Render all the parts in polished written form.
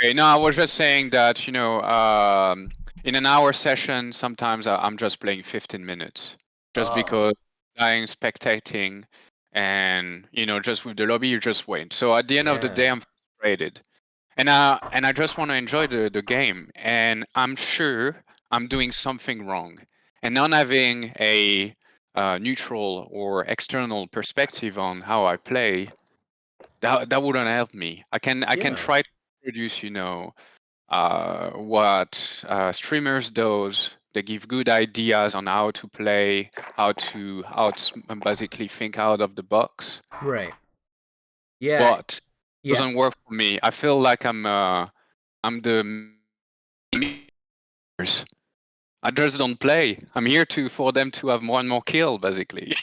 Okay, no, I was just saying that, in an hour session, sometimes I'm just playing 15 minutes just Oh, because dying, spectating, and, just with the lobby, you just wait. So at the end of the day, yeah. I'm frustrated. And I just want to enjoy the game. And I'm sure I'm doing something wrong. And not having a neutral or external perspective on how I play, that wouldn't help me. I can Yeah. try to produce, what streamers does. They give good ideas on how to play, basically think out of the box. Right. Yeah. But it Yeah. doesn't work for me. I feel like I'm the meters. I just don't play. I'm here for them to have more and more kill, basically.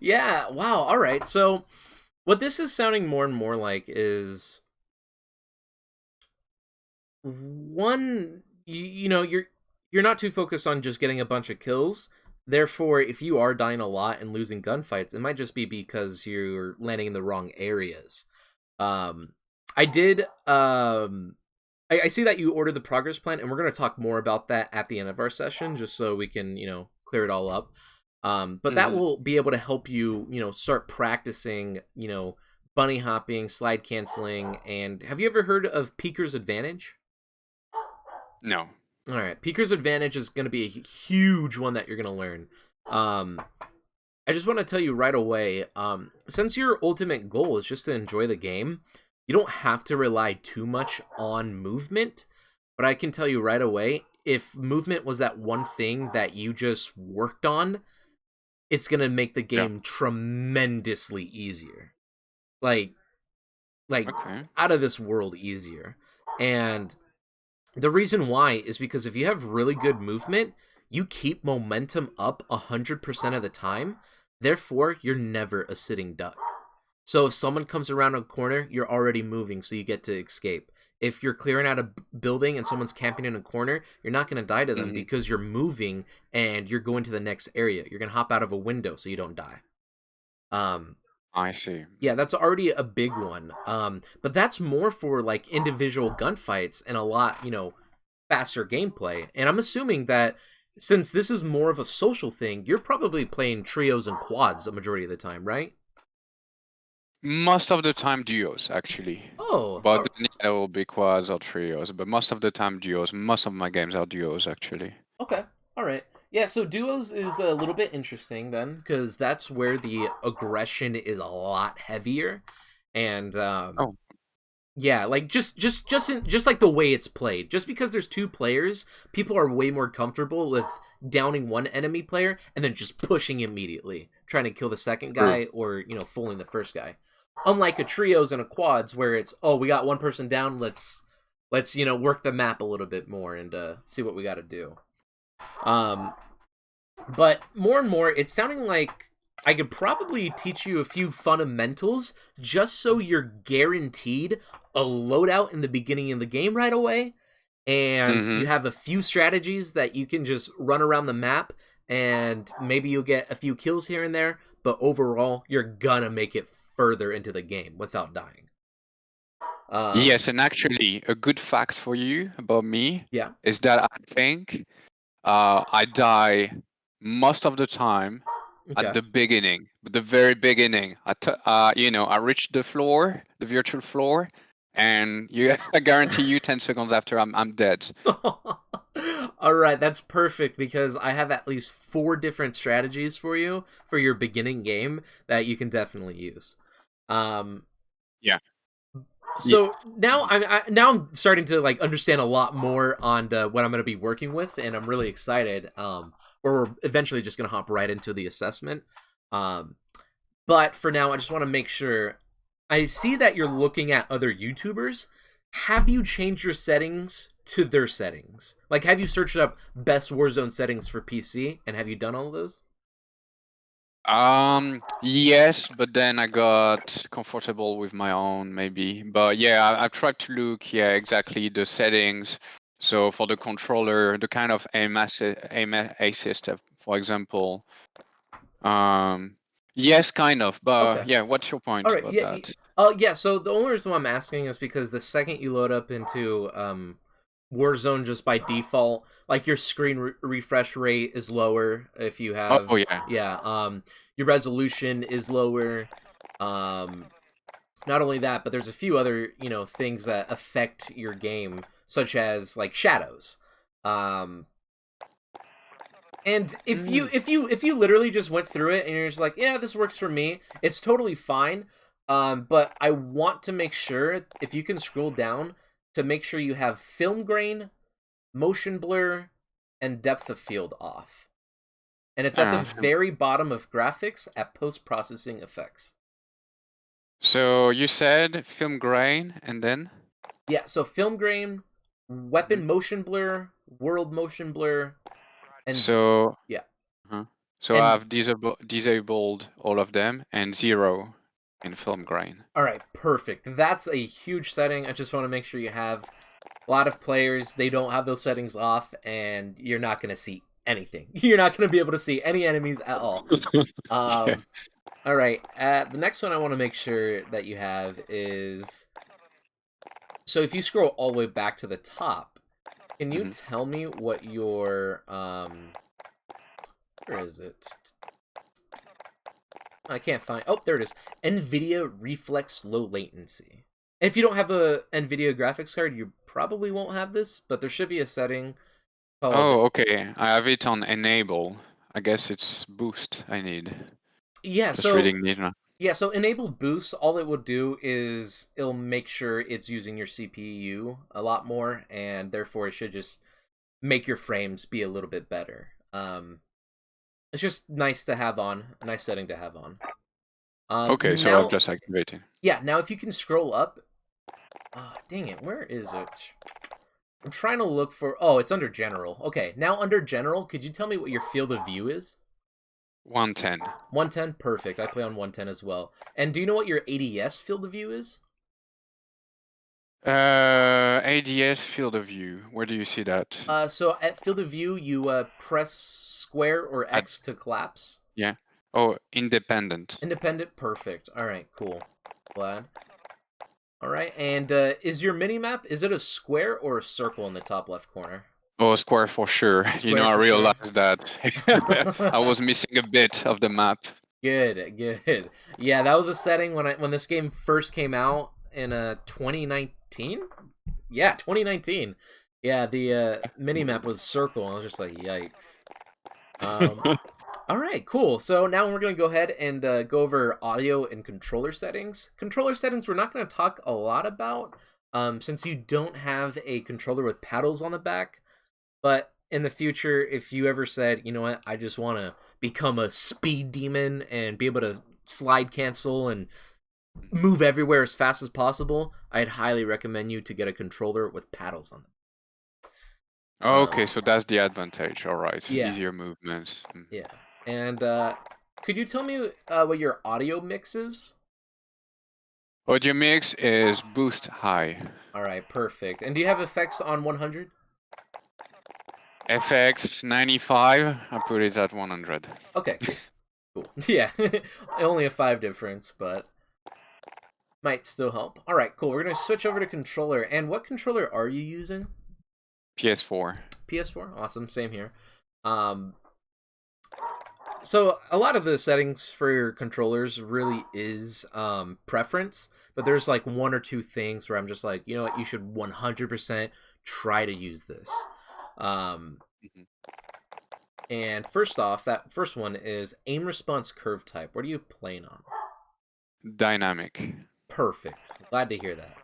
Yeah. Wow. All right. So, what this is sounding more and more like is one. You're not too focused on just getting a bunch of kills. Therefore, if you are dying a lot and losing gunfights, it might just be because you're landing in the wrong areas. Um, I did. I see that you ordered the progress plan, and we're going to talk more about that at the end of our session, just so we can, clear it all up. But that Hmm. will be able to help you, start practicing, bunny hopping, slide canceling, and have you ever heard of Peeker's Advantage? No. All right, Peeker's Advantage is going to be a huge one that you're going to learn. Um, I just want to tell you right away, since your ultimate goal is just to enjoy the game, you don't have to rely too much on movement. But I can tell you right away, if movement was that one thing that you just worked on, it's going to make the Yeah. game tremendously easier. Like like Okay. out of this world easier. And the reason why is because if you have really good movement, you keep momentum up 100% of the time. Therefore, you're never a sitting duck. So if someone comes around a corner, you're already moving, so you get to escape. If you're clearing out a building and someone's camping in a corner, you're not going to die to them Hmm. because you're moving and you're going to the next area. You're going to hop out of a window so you don't die. Um, I see. yeah, that's already a big one. But that's more for like individual gunfights and a lot, faster gameplay. And I'm assuming that since this is more of a social thing, you're probably playing trios and quads a majority of the time, right? Most of the time duos, actually. Oh, But then, yeah, there will be quads or trios. But most of the time duos. Most of my games are duos, actually. okay. All right. Yeah, so duos is a little bit interesting then, because that's where the aggression is a lot heavier, and Oh, yeah, like just like the way it's played. Just because there's two players, people are way more comfortable with downing one enemy player and then just pushing immediately, trying to kill the second true. guy or fooling the first guy. Unlike a trios and a quads where it's we got one person down, let's work the map a little bit more and see what we got to do. Um, but more and more, it's sounding like I could probably teach you a few fundamentals just so you're guaranteed a loadout in the beginning of the game right away. And you Hmm. have a few strategies that you can just run around the map, and maybe you'll get a few kills here and there. But overall, you're gonna make it further into the game without dying. Yes, Um, and actually, a good fact for you about me yeah. is that I think I die most of the time at Okay. the beginning, the very beginning. I reach the floor, the virtual floor, and I guarantee you, 10 seconds after, I'm dead. All right, that's perfect because I have at least four different strategies for you for your beginning game that you can definitely use. Um, Yeah. Yeah. so now I'm starting to like understand a lot more on what I'm going to be working with, and I'm really excited. Or we're eventually just going to hop right into the assessment. Um, but for now, I just want to make sure. I see that you're looking at other YouTubers. Have you changed your settings to their settings? Like, have you searched up best Warzone settings for PC, and have you done all of those? Yes, but then I got comfortable with my own, maybe. But yeah, I've tried to look, yeah, exactly the settings. So for the controller, the kind of aim assist, for example. Um, yes, kind of. But Okay. yeah, what's your All point right. about Yeah. that? Oh yeah, so the only reason why I'm asking is because the second you load up into Warzone, just by default, like your screen refresh rate is lower if you have, Oh yeah. your resolution is lower. Um, Not only that, but there's a few other things that affect your game, such as like shadows. Um, and Mm. if you literally just went through it and you're just like, yeah, this works for me, it's totally fine. But I want to make sure if you can scroll down to make sure you have film grain, motion blur, and depth of field off. And it's at the Film. very bottom of graphics at post processing effects. So you said film grain, and then. Yeah, so film grain, Mhm. weapon motion blur, world motion blur, and So. yeah. uh So And I've disabled all of them and 0 in film grain. all right, perfect. That's a huge setting. I just want to make sure you have. A lot of players, they don't have those settings off, and you're not going to see anything. You're not going to be able to see any enemies at all. Yeah. Um, all right. The next one I want to make sure that you have is, so if you scroll all the way back to the top, can you hmm tell me what your where is it? I can't find. Oh, there it is. Nvidia Reflex Low Latency. If you don't have a Nvidia graphics card, you probably won't have this, but there should be a setting called, Oh, okay. I have it on enable. I guess it's boost I need. yeah. Just So reading it now. yeah, so enabled boost, all it will do is it'll make sure it's using your CPU a lot more, and therefore it should just make your frames be a little bit better. It's just nice to have on, a nice setting to have on. Okay, so I've Now, just activated. yeah, now if you can scroll up, dang it, where is it? I'm trying to look for, oh, it's under general. Okay, now under general, could you tell me what your field of view is? 110. 110, perfect. I play on 110 as well. And do you know what your ADS field of view is? ADS field of view. Where do you see that? So at field of view, you press square or At, X to collapse. yeah. Oh, independent. Independent, perfect. All right, cool. Glad. All right, and is your mini map, is it a square or a circle in the top left corner? Oh, square for sure. You know, Square I for sure. realized that I was missing a bit of the map. Good, good. Yeah, that was a setting when this game first came out in 2019. Yeah, 2019. Yeah, the mini map was circle. And I was just like, yikes. Um, all right, cool. So now we're going to go ahead and go over audio and controller settings. Controller settings we're not going to talk a lot about since you don't have a controller with paddles on the back. But in the future, if you ever said, you know what, I just want to become a speed demon and be able to slide cancel and move everywhere as fast as possible, I'd highly recommend you to get a controller with paddles on them. Okay, so that's the advantage. All right, Yeah, easier movements. yeah. And could you tell me what your audio mix is? Audio mix is boost high. All right, perfect. And do you have effects on 100? FX 95, I put it at 100. Okay, cool. Cool. Yeah, only a 5 difference, but might still help. All right, cool. We're going to switch over to controller. And what controller are you using? PS4. PS4? Awesome, same here. Um, so a lot of the settings for your controllers really is preference, but there's like one or two things where I'm just like, you know what, you should 100% try to use this. Mhm. And first off, that first one is aim response curve type. What are you playing on? Dynamic. Perfect. Glad to hear that.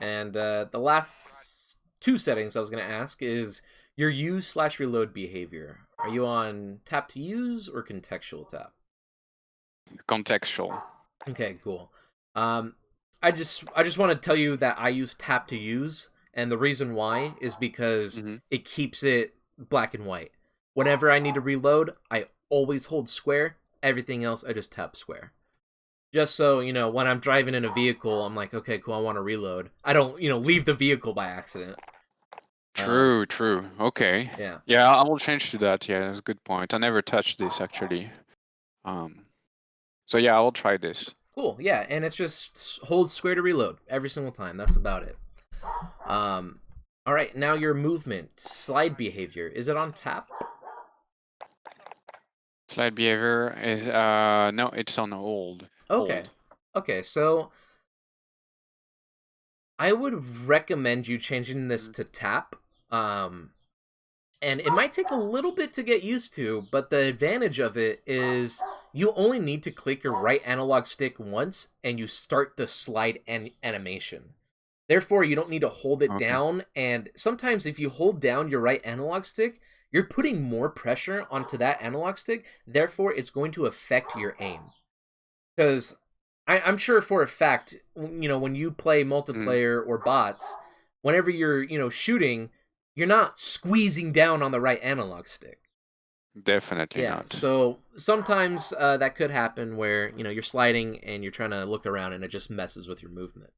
And the last two settings I was going to ask is your use/reload behavior. Are you on tap to use or contextual tap? Contextual. Okay, cool. Um, I just want to tell you that I use tap to use, and the reason why is because hmm it keeps it black and white. Whenever I need to reload, I always hold square. Everything else, I just tap square. Just so, when I'm driving in a vehicle, I'm like, okay, cool, I want to reload. I don't, leave the vehicle by accident. Um, True, true. Okay. yeah. Yeah, I will change to that. Yeah, that's a good point. I never touched this actually. Um, so yeah, I will try this. Cool. Yeah, and it's just hold square to reload every single time. That's about it. All right, now your movement, slide behavior. Is it on tap? Slide behavior is no, it's on hold. Okay. Okay, so I would recommend you changing this to tap. And it might take a little bit to get used to, but the advantage of it is you only need to click your right analog stick once and you start the slide animation. Therefore, you don't need to hold it Okay. down, and sometimes if you hold down your right analog stick, you're putting more pressure onto that analog stick, therefore it's going to affect your aim. Because I'm sure for a fact, when you play multiplayer or bots, whenever you're, shooting, you're not squeezing down on the right analog stick. Definitely Yeah, not. so sometimes that could happen where, you're sliding and you're trying to look around and it just messes with your movement.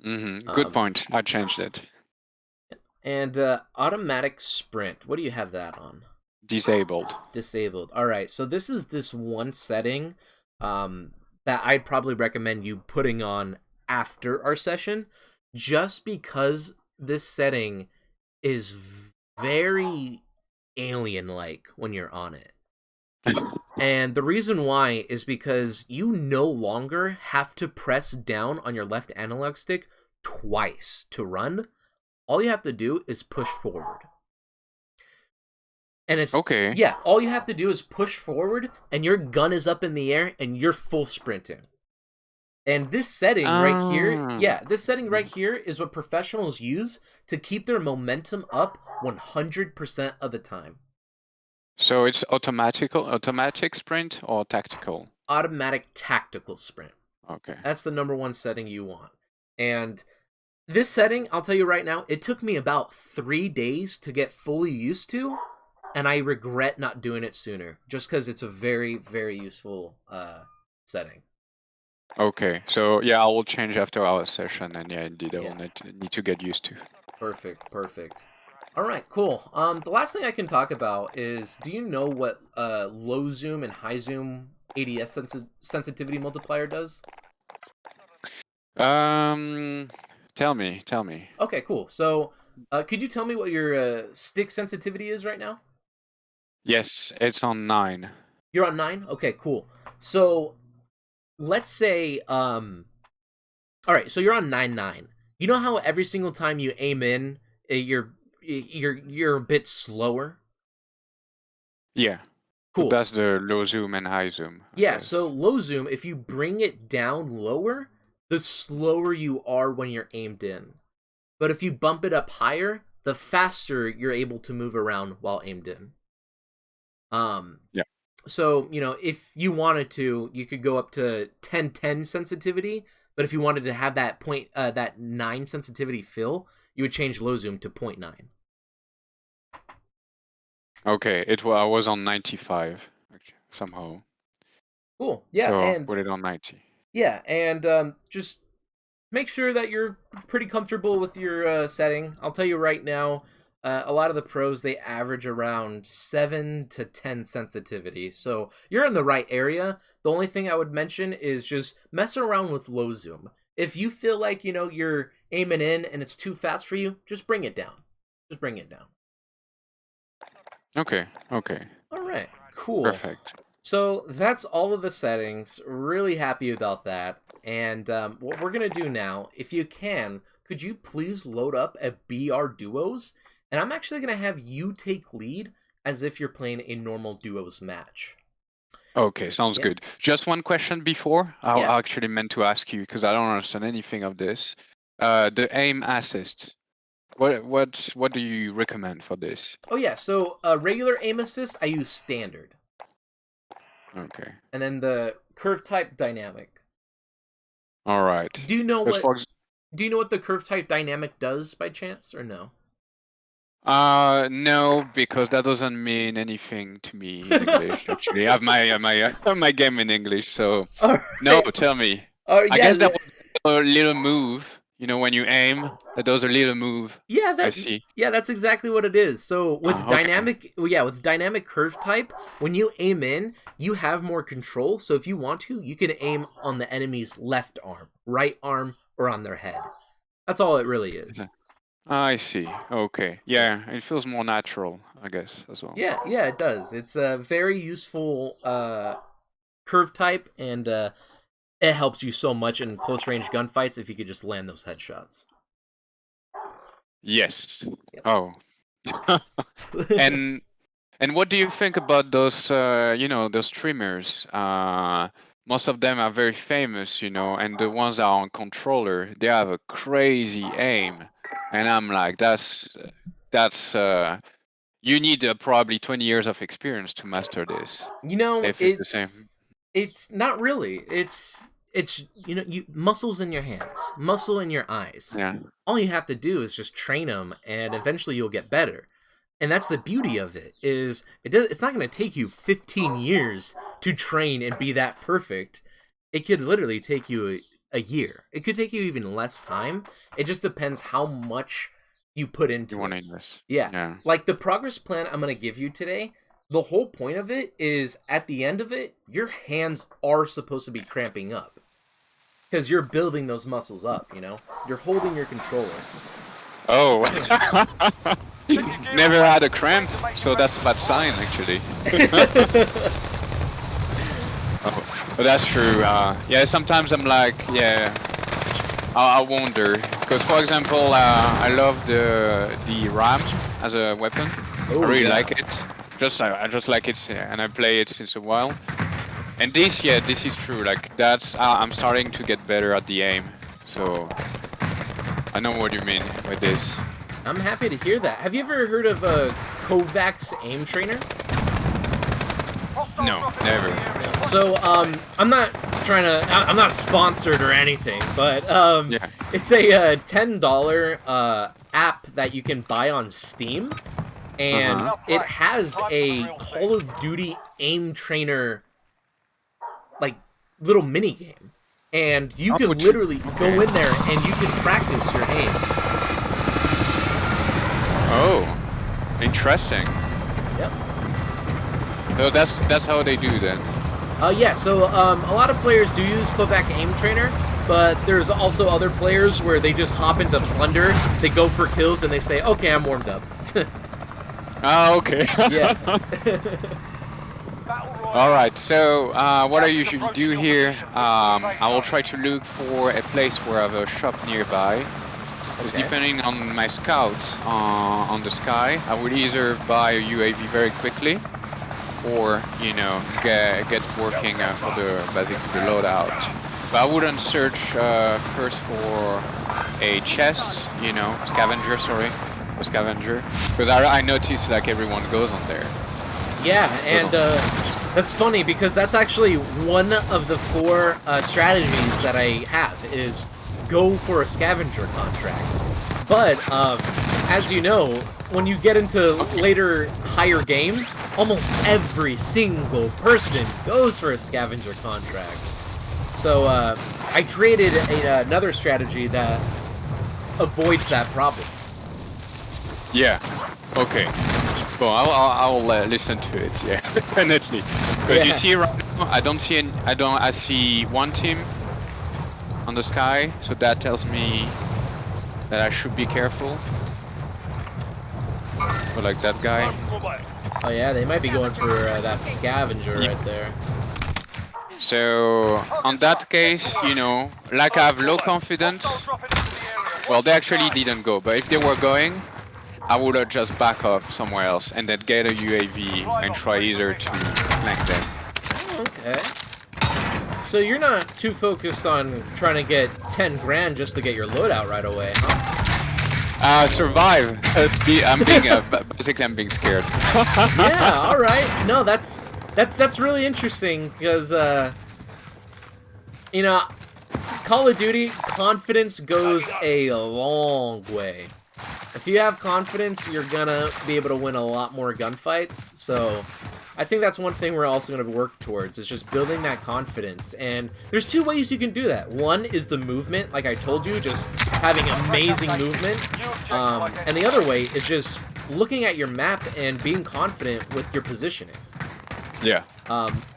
Good point. I changed it. And automatic sprint, what do you have that on? Disabled. Disabled. All right, so this is this one setting that I'd probably recommend you putting on after our session, just because this setting is very alien-like when you're on it. And the reason why is because you no longer have to press down on your left analog stick twice to run. All you have to do is push forward. And it's Okay. yeah, all you have to do is push forward and your gun is up in the air and you're full sprinting. And this setting right here, this setting right here is what professionals use to keep their momentum up 100% of the time. So it's automatic sprint or tactical? Automatic tactical sprint. Okay. That's the number one setting you want. And this setting, I'll tell you right now, it took me about 3 days to get fully used to, and I regret not doing it sooner, just because it's a very, very useful setting. Okay. So yeah, I will change after our session, and yeah, indeed, I will Yeah. need to get used to. Perfect. All right, cool. The last thing I can talk about is, do you know what low zoom and high zoom ADS sensitivity multiplier does? Tell me. Okay, cool. So, could you tell me what your stick sensitivity is right now? Yes, it's on 9. You're on 9? Okay, cool. So, let's say, all right, so you're on 9-9. You know how every single time you aim in, you're a bit slower? Yeah. But Cool. that's the low zoom and high zoom, I Yeah, guess. so low zoom, if you bring it down lower, the slower you are when you're aimed in. But if you bump it up higher, the faster you're able to move around while aimed in. Yeah. So, if you wanted to, you could go up to 10-10 sensitivity, but if you wanted to have that 9 sensitivity fill, you would change low zoom to 0.9. Okay. I was on 95 actually, somehow. Cool. Yeah, So I'll and put it on 90. just make sure that you're pretty comfortable with your setting. I'll tell you right now, a lot of the pros, they average around 7 to 10 sensitivity. So you're in the right area. The only thing I would mention is just mess around with low zoom. If you feel like, you're aiming in and it's too fast for you, just bring it down. Just bring it down. Okay. All right, cool. Perfect. So that's all of the settings. Really happy about that. And what we're going to do now, if you can, could you please load up a BR Duos? And I'm actually going to have you take lead as if you're playing a normal Duos match. Okay, sounds good. Just one question before. I actually meant to ask you because I don't understand anything of this. The aim assist. What do you recommend for this? Oh yeah, so regular aim assist, I use standard. Okay. And then the curve type dynamic. All right. Do you know As far what as the curve type dynamic does by chance or no? no, because that doesn't mean anything to me in English. Actually, I have my game in English, so All no. right. Tell me. Oh I yeah. guess that was a little move, You know, when you aim, that does a little move. Yeah, I see. that's exactly what it is. So with Okay. with dynamic curve type, when you aim in, you have more control. So if you want to, you can aim on the enemy's left arm, right arm, or on their head. That's all it really is. I see. Okay. Yeah. Yeah, it feels more natural, I guess, as well. Yeah, it does. It's a very useful curve type, and it helps you so much in close range gunfights if you could just land those headshots. Yes. Yep. Oh. and and what do you think about those those streamers? Most of them are very famous, and the ones that are on controller, they have a crazy aim. And I'm like, that's you need probably 20 years of experience to master this. You know, If it's the same. it's not really. It's you muscles in your hands, muscle in your eyes. Yeah. All you have to do is just train them, and eventually you'll get better. And that's the beauty of it. It's not going to take you 15 years to train and be that perfect. It could literally take you a year. It could take you even less time. It just depends how much you put You into want it. to invest. Yeah. Yeah. Like the progress plan I'm going to give you today, the whole point of it is at the end of it, your hands are supposed to be cramping up. Because you're building those muscles up, You're holding your controller. Oh. Never had a cramp, so that's a bad sign, actually. Oh, but that's true. Yeah, sometimes I'm like, yeah, I wonder, because for example, I love the RAM as a weapon. Oh, I really yeah. like it. I just like it, and I play it since a while. And this is true. Like that's I'm starting to get better at the aim. So I know what you mean with this. I'm happy to hear that. Have you ever heard of a Kovacs aim trainer? No, never. So, I'm not sponsored or anything, but Yeah. it's a $10 app that you can buy on Steam, and it has a Call of Duty aim trainer like little mini game, and you can literally go in there and you can practice your aim. Oh, interesting. Yep. So that's how they do then. Yeah, so a lot of players do use Kovac Aim Trainer, but there's also other players where they just hop into Plunder, they go for kills, and they say, okay, I'm warmed up. Oh, okay. Yeah. All right. So what I usually do here, I will try to look for a place where I have a shop nearby. Because depending on my scouts on the sky, I would either buy a UAV very quickly, or get working for basically the loadout. But I wouldn't search first for a chest, scavenger, because I noticed like everyone goes on there. Yeah, and that's funny because that's actually one of the 4 strategies that I have is go for a scavenger contract. But as you know, when you get into later higher games, almost every single person goes for a scavenger contract. So I created another strategy that avoids that problem. Yeah. Okay. Well, I'll listen to it. Yeah, definitely. Because you see right now, I see one team on the sky, so that tells me that I should be careful. So like that guy. Oh yeah, they might be going for that scavenger right there. So on that case, like I have low confidence. Well, they actually didn't go, but if they were going, I would have just back up somewhere else and then get a UAV and try either to flank them. Okay. So you're not too focused on trying to get 10 grand just to get your loadout right away, huh? Survive. Basically, I'm being scared. Yeah. All right. No, that's really interesting because Call of Duty confidence goes a long way. If you have confidence, you're gonna be able to win a lot more gunfights. So I think that's one thing we're also going to work towards, is just building that confidence. And there's two ways you can do that. One is the movement, like I told you, just having amazing movement. And the other way is just looking at your map and being confident with your positioning. Yeah.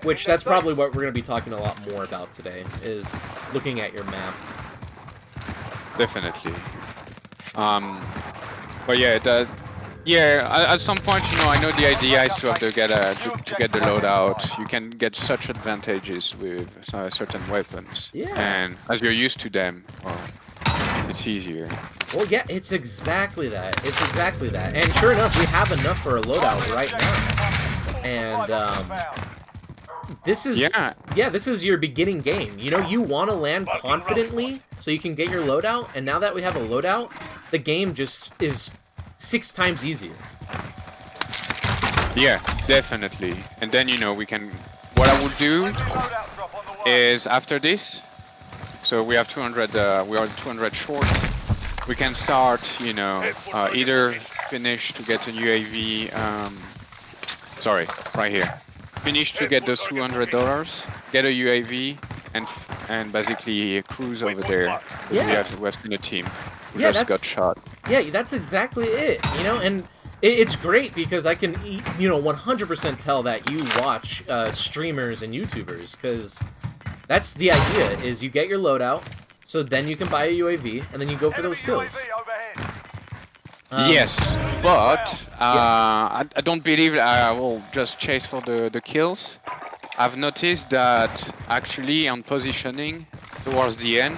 Which that's probably what we're going to be talking a lot more about today, is looking at your map. Definitely. But yeah, at some point, you know, I know the idea is to have to get the loadout. You can get such advantages with certain weapons. Yeah. And as you're used to them, well, it's easier. Well, yeah, it's exactly that. It's exactly that. And sure enough, we have enough for a loadout right now. And this is this is your beginning game. You know, you want to land confidently so you can get your loadout. And now that we have a loadout, the game just is 6 times easier. Yeah, definitely. And then, you know, we can... What I would do is after this, so we have 200, we are 200 short. We can start, you know, either finish to get a UAV, sorry, right here. Finish to get those $200, get a UAV, and basically cruise over there. Yeah. We have seen a team who just got shot. Yeah, that's exactly it, you know, and it's great because I can, you know, 100% tell that you watch streamers and YouTubers, because that's the idea, is you get your loadout, so then you can buy a UAV, and then you go for those kills. Yes, but I don't believe I will just chase for the kills. I've noticed that actually on positioning towards the end,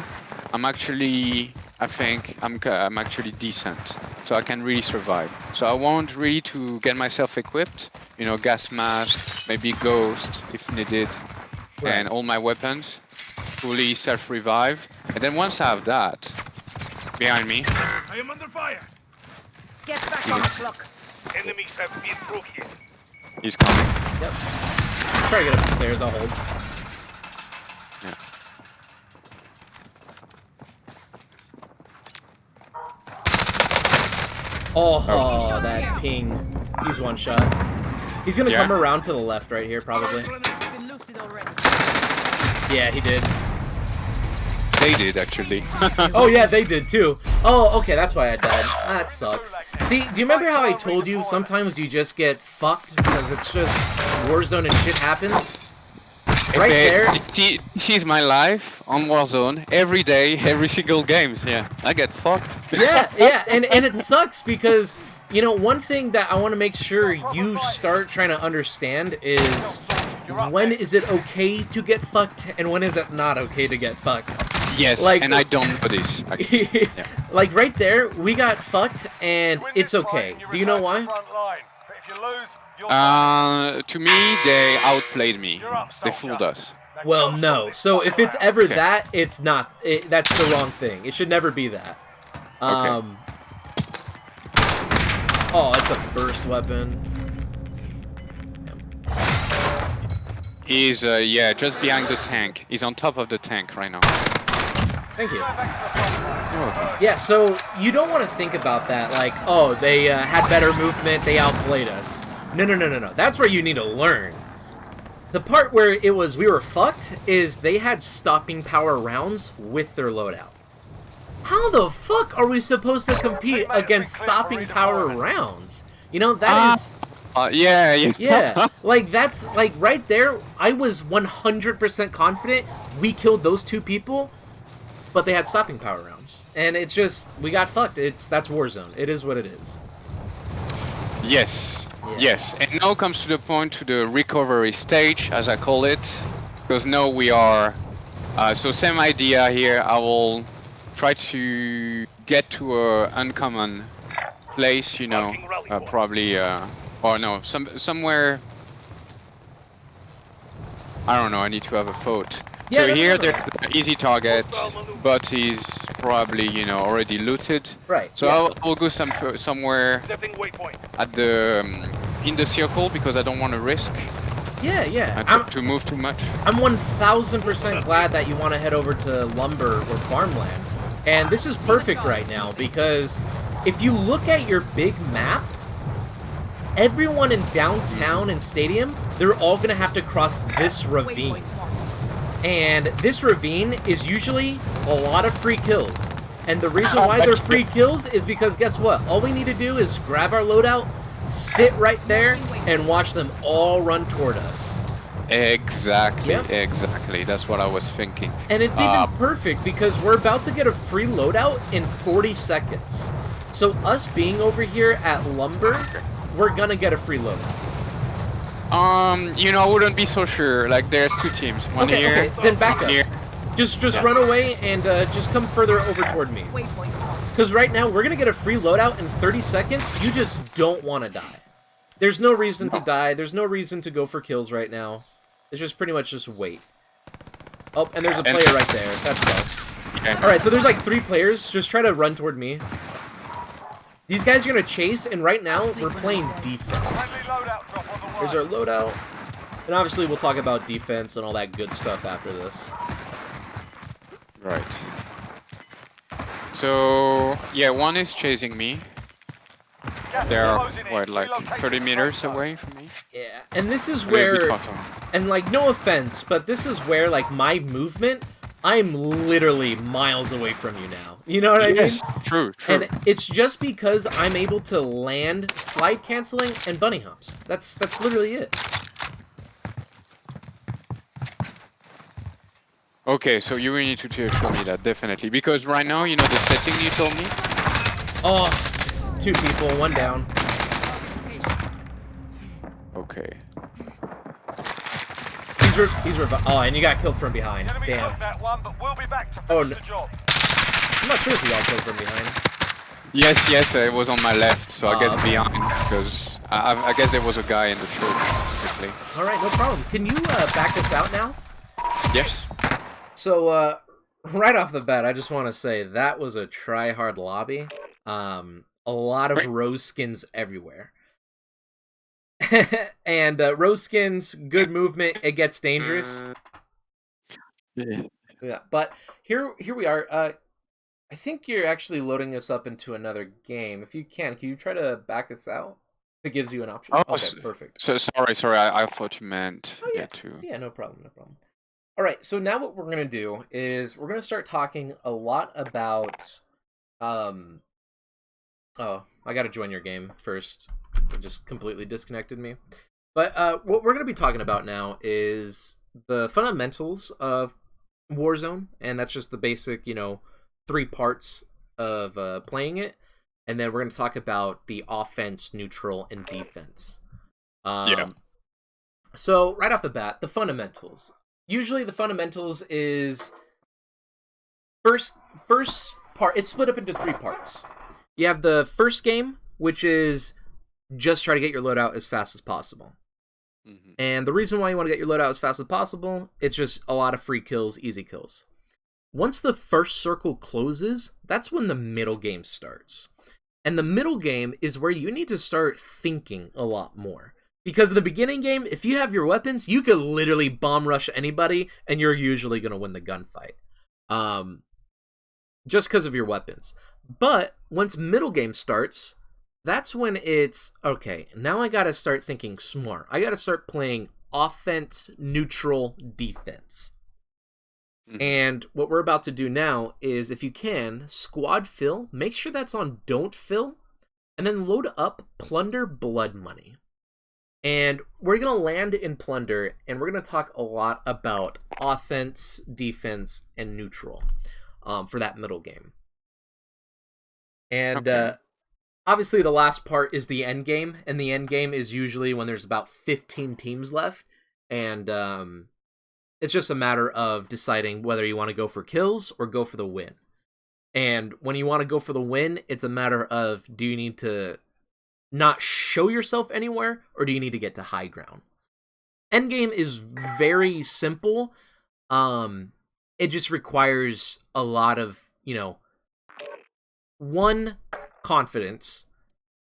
I think I'm actually decent, so I can really survive. So I want really to get myself equipped, you know, gas mask, maybe ghost if needed, and all my weapons, fully self-revive. And then once I have that, behind me. I am under fire. Get back on the clock. Enemies have been through here. He's coming. Yep. Try to get up the stairs, I'll hold. Yeah. Oh, that ping. He's one shot. He's gonna come around to the left right here, probably. Yeah, he did. They did, actually. Oh, yeah, they did, too. Oh, okay, that's why I died. That sucks. See, do you remember how I told you sometimes you just get fucked because it's just Warzone and shit happens? Right there. She's my life on Warzone every day, every single game. Yeah, I get fucked. Yeah, and it sucks because, you know, one thing that I want to make sure you start trying to understand is when is it okay to get fucked and when is it not okay to get fucked. Yes, like, and I don't know this. Yeah. Like right there, we got fucked and it's okay. Do you know why? To me, they outplayed me. They fooled us. Well, no. So if it's ever that, it's not. That's the wrong thing. It should never be that. Okay. Oh, it's a burst weapon. He's yeah, just behind the tank. He's on top of the tank right now. Thank you. Yeah, so you don't want to think about that like, oh, they had better movement, they outplayed us. No. That's where you need to learn. The part where it was we were fucked is they had stopping power rounds with their loadout. How the fuck are we supposed to compete against stopping power rounds? You know, that is... yeah. Yeah, like that's, like right there, I was 100% confident we killed those 2 people, but they had stopping power rounds. And it's just, we got fucked. That's Warzone. It is what it is. Yes. Yeah. Yes. And now comes to the point, to the recovery stage, as I call it. Because now we are... so same idea here. I will try to get to a uncommon place, you know. Probably... or no, somewhere... I don't know, I need to have a thought. Yeah, so here no. there's an easy target, but he's probably, you know, already looted. Right. So yeah. I'll go somewhere at the in the circle because I don't want to risk. Yeah. To move too much. I'm 1000% glad that you want to head over to lumber or farmland, and this is perfect right now because if you look at your big map, everyone in downtown and stadium, they're all going to have to cross this ravine. And this ravine is usually a lot of free kills. And the reason why they're free kills is because guess what? All we need to do is grab our loadout, sit right there, and watch them all run toward us. Exactly, Yep. exactly. That's what I was thinking. And it's even perfect because we're about to get a free loadout in 40 seconds. So us being over here at Lumber, we're gonna get a free loadout. You know, I wouldn't be so sure. Like, there's two teams. One here. Okay, then back up. Here. Just run away and just come further over toward me. Because right now, we're going to get a free loadout in 30 seconds. You just don't want to die. There's no reason to die. There's no reason to go for kills right now. It's just pretty much just wait. Oh, and there's a player right there. That sucks. Okay. Alright, so there's like 3 players. Just try to run toward me. These guys are going to chase, and right now, we're playing defense. Here's our loadout. And obviously, we'll talk about defense and all that good stuff after this. Right. So, yeah, one is chasing me. They're, what, like 30 meters away from me? Yeah, and this is A little bit where, farther. and like, no offense, but this is where, like, my movement, I'm literally miles away from you now. You know what I mean? Yes, true, true. And it's just because I'm able to land slide canceling and bunny humps. That's literally it. Okay, so you will need to show me that, definitely. Because right now, you know the setting you told me? Oh, 2 people, 1 down. Okay. Oh, and you got killed from behind. Damn. Oh, no. I'm not sure if you got killed from behind. Yes, it was on my left, so I guess behind, because I guess there was a guy in the church, basically. Alright, no problem. Can you back us out now? Yes. So, right off the bat, I just want to say that was a try-hard lobby. A lot of rose skins everywhere. And rose skins, good movement, it gets dangerous. Yeah, but here we are. I think you're actually loading us up into another game. If you can you try to back us out? If it gives you an option. Oh, okay, perfect. So sorry, I thought you meant to. Yeah, no problem. All right, so now what we're going to do is we're going to start talking a lot about oh, I got to join your game first. It just completely disconnected me. But what we're going to be talking about now is the fundamentals of Warzone, and that's just the basic, 3 parts of playing it. And then we're going to talk about the offense, neutral, and defense. So right off the bat, the fundamentals. Usually the fundamentals is first part, it's split up into 3 parts. You have the first game, which is just try to get your loadout as fast as possible. Mm-hmm. And the reason why you want to get your loadout as fast as possible, it's just a lot of free kills, easy kills. Once the first circle closes, that's when the middle game starts. And the middle game is where you need to start thinking a lot more. Because in the beginning game, if you have your weapons, you could literally bomb rush anybody, and you're usually going to win the gunfight. Just because of your weapons. But once middle game starts, that's when it's, okay, now I got to start thinking smart. I got to start playing offense, neutral, defense. Mm-hmm. And what we're about to do now is, if you can, squad fill. Make sure that's on don't fill. And then load up plunder blood money. And we're going to land in plunder, and we're going to talk a lot about offense, defense, and neutral for that middle game. And obviously the last part is the end game, and the end game is usually when there's about 15 teams left, and it's just a matter of deciding whether you want to go for kills or go for the win. And when you want to go for the win, it's a matter of, do you need to not show yourself anywhere, or do you need to get to high ground? Endgame is very simple. It just requires a lot of, 1, confidence,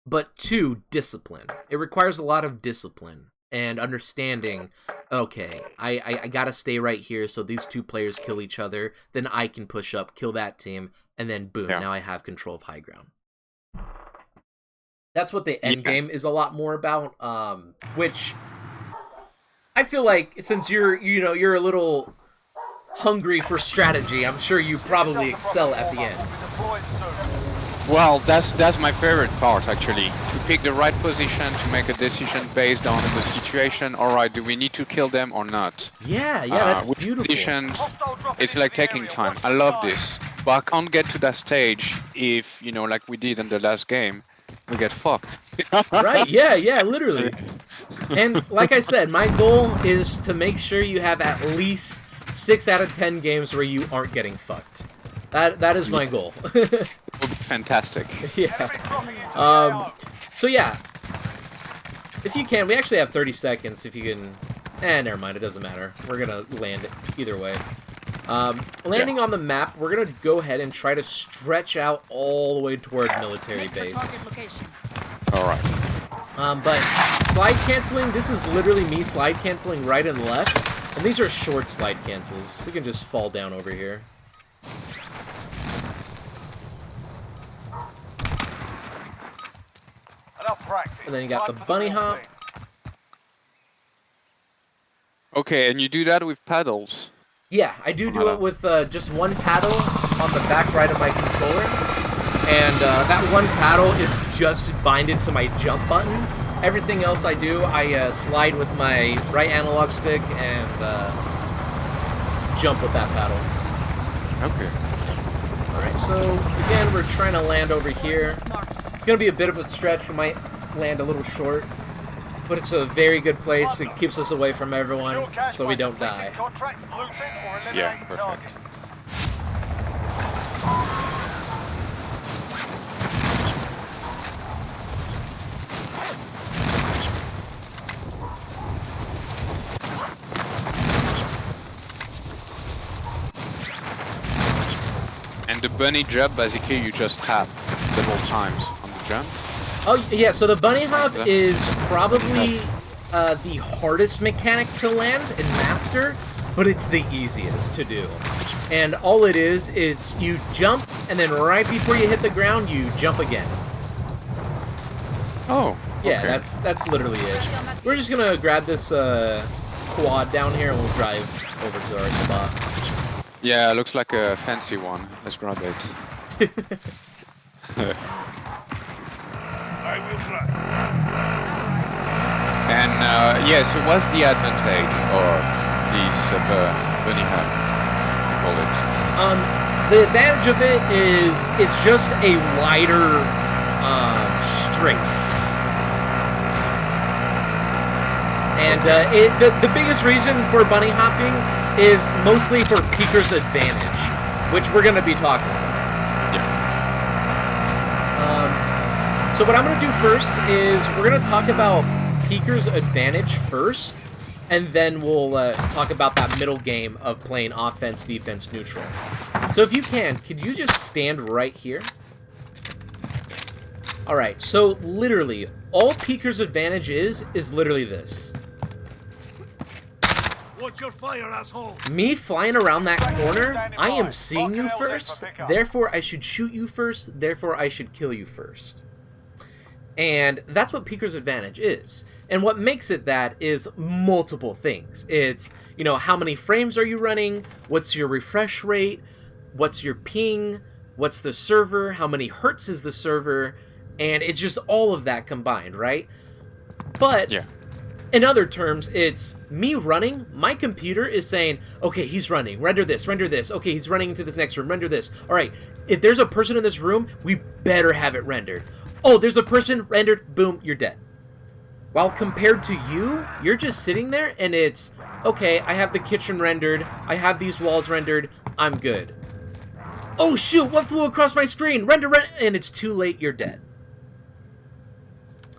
but 2, discipline. It requires a lot of discipline and understanding, okay, I gotta stay right here so these 2 players kill each other, then I can push up, kill that team, and then boom, now I have control of high ground. That's what the end game is a lot more about. Which I feel like since you're a little hungry for strategy, I'm sure you probably excel at the end. Well, that's my favorite part actually. To pick the right position, to make a decision based on the situation. All right, do we need to kill them or not? Yeah, that's which beautiful. Positions, it's like taking time. I love this, but I can't get to that stage if like we did in the last game, we get fucked. Right? Yeah, literally. And like I said, my goal is to make sure you have at least 6 out of 10 games where you aren't getting fucked. That is my goal. Fantastic. Yeah. So yeah, if you can, we actually have 30 seconds. If you can, never mind. It doesn't matter. We're gonna land either way. Landing on the map, we're gonna go ahead and try to stretch out all the way toward military base. All right. But slide canceling, this is literally me slide canceling right and left, and these are short slide cancels. We can just fall down over here. And then you got the bunny hop. Okay, and you do that with paddles. Yeah, I do it with just one paddle on the back right of my controller. And that one paddle is just binded to my jump button. Everything else I do, I slide with my right analog stick and jump with that paddle. Okay. Alright, so again, we're trying to land over here. It's going to be a bit of a stretch. We might land a little short. But it's a very good place. It keeps us away from everyone, so we don't die. Yeah, perfect. And the bunny jump, basically you just tap several times on the jump. Oh, yeah, so the bunny hop is probably the hardest mechanic to land and master, but it's the easiest to do. And all it is, it's you jump, and then right before you hit the ground, you jump again. Oh, okay. Yeah, that's literally it. We're just gonna grab this quad down here, and we'll drive over to our spot. Yeah, it looks like a fancy one. Let's grab it. I will try. And yeah, so what's the advantage of this bunny hop? Call it. The advantage of it is it's just a wider strength. And the biggest reason for bunny hopping is mostly for peeker's advantage, which we're going to be talking about. So what I'm going to do first is we're going to talk about peeker's advantage first, and then we'll talk about that middle game of playing offense, defense, neutral. So if you can, could you just stand right here? Alright, so literally, all peeker's advantage is literally this. Watch your fire, asshole. Me flying around that corner, I am seeing you first, therefore I should shoot you first, therefore I should kill you first. And that's what peeker's advantage is. And what makes it that is multiple things. It's, how many frames are you running? What's your refresh rate? What's your ping? What's the server? How many hertz is the server? And it's just all of that combined, right? But in other terms, it's me running. My computer is saying, okay, he's running. Render this, render this. Okay, he's running into this next room. Render this. All right, if there's a person in this room, we better have it rendered. Oh, there's a person rendered. Boom, you're dead. While compared to you, you're just sitting there and it's, okay, I have the kitchen rendered. I have these walls rendered. I'm good. Oh, shoot, what flew across my screen? Render, and it's too late. You're dead.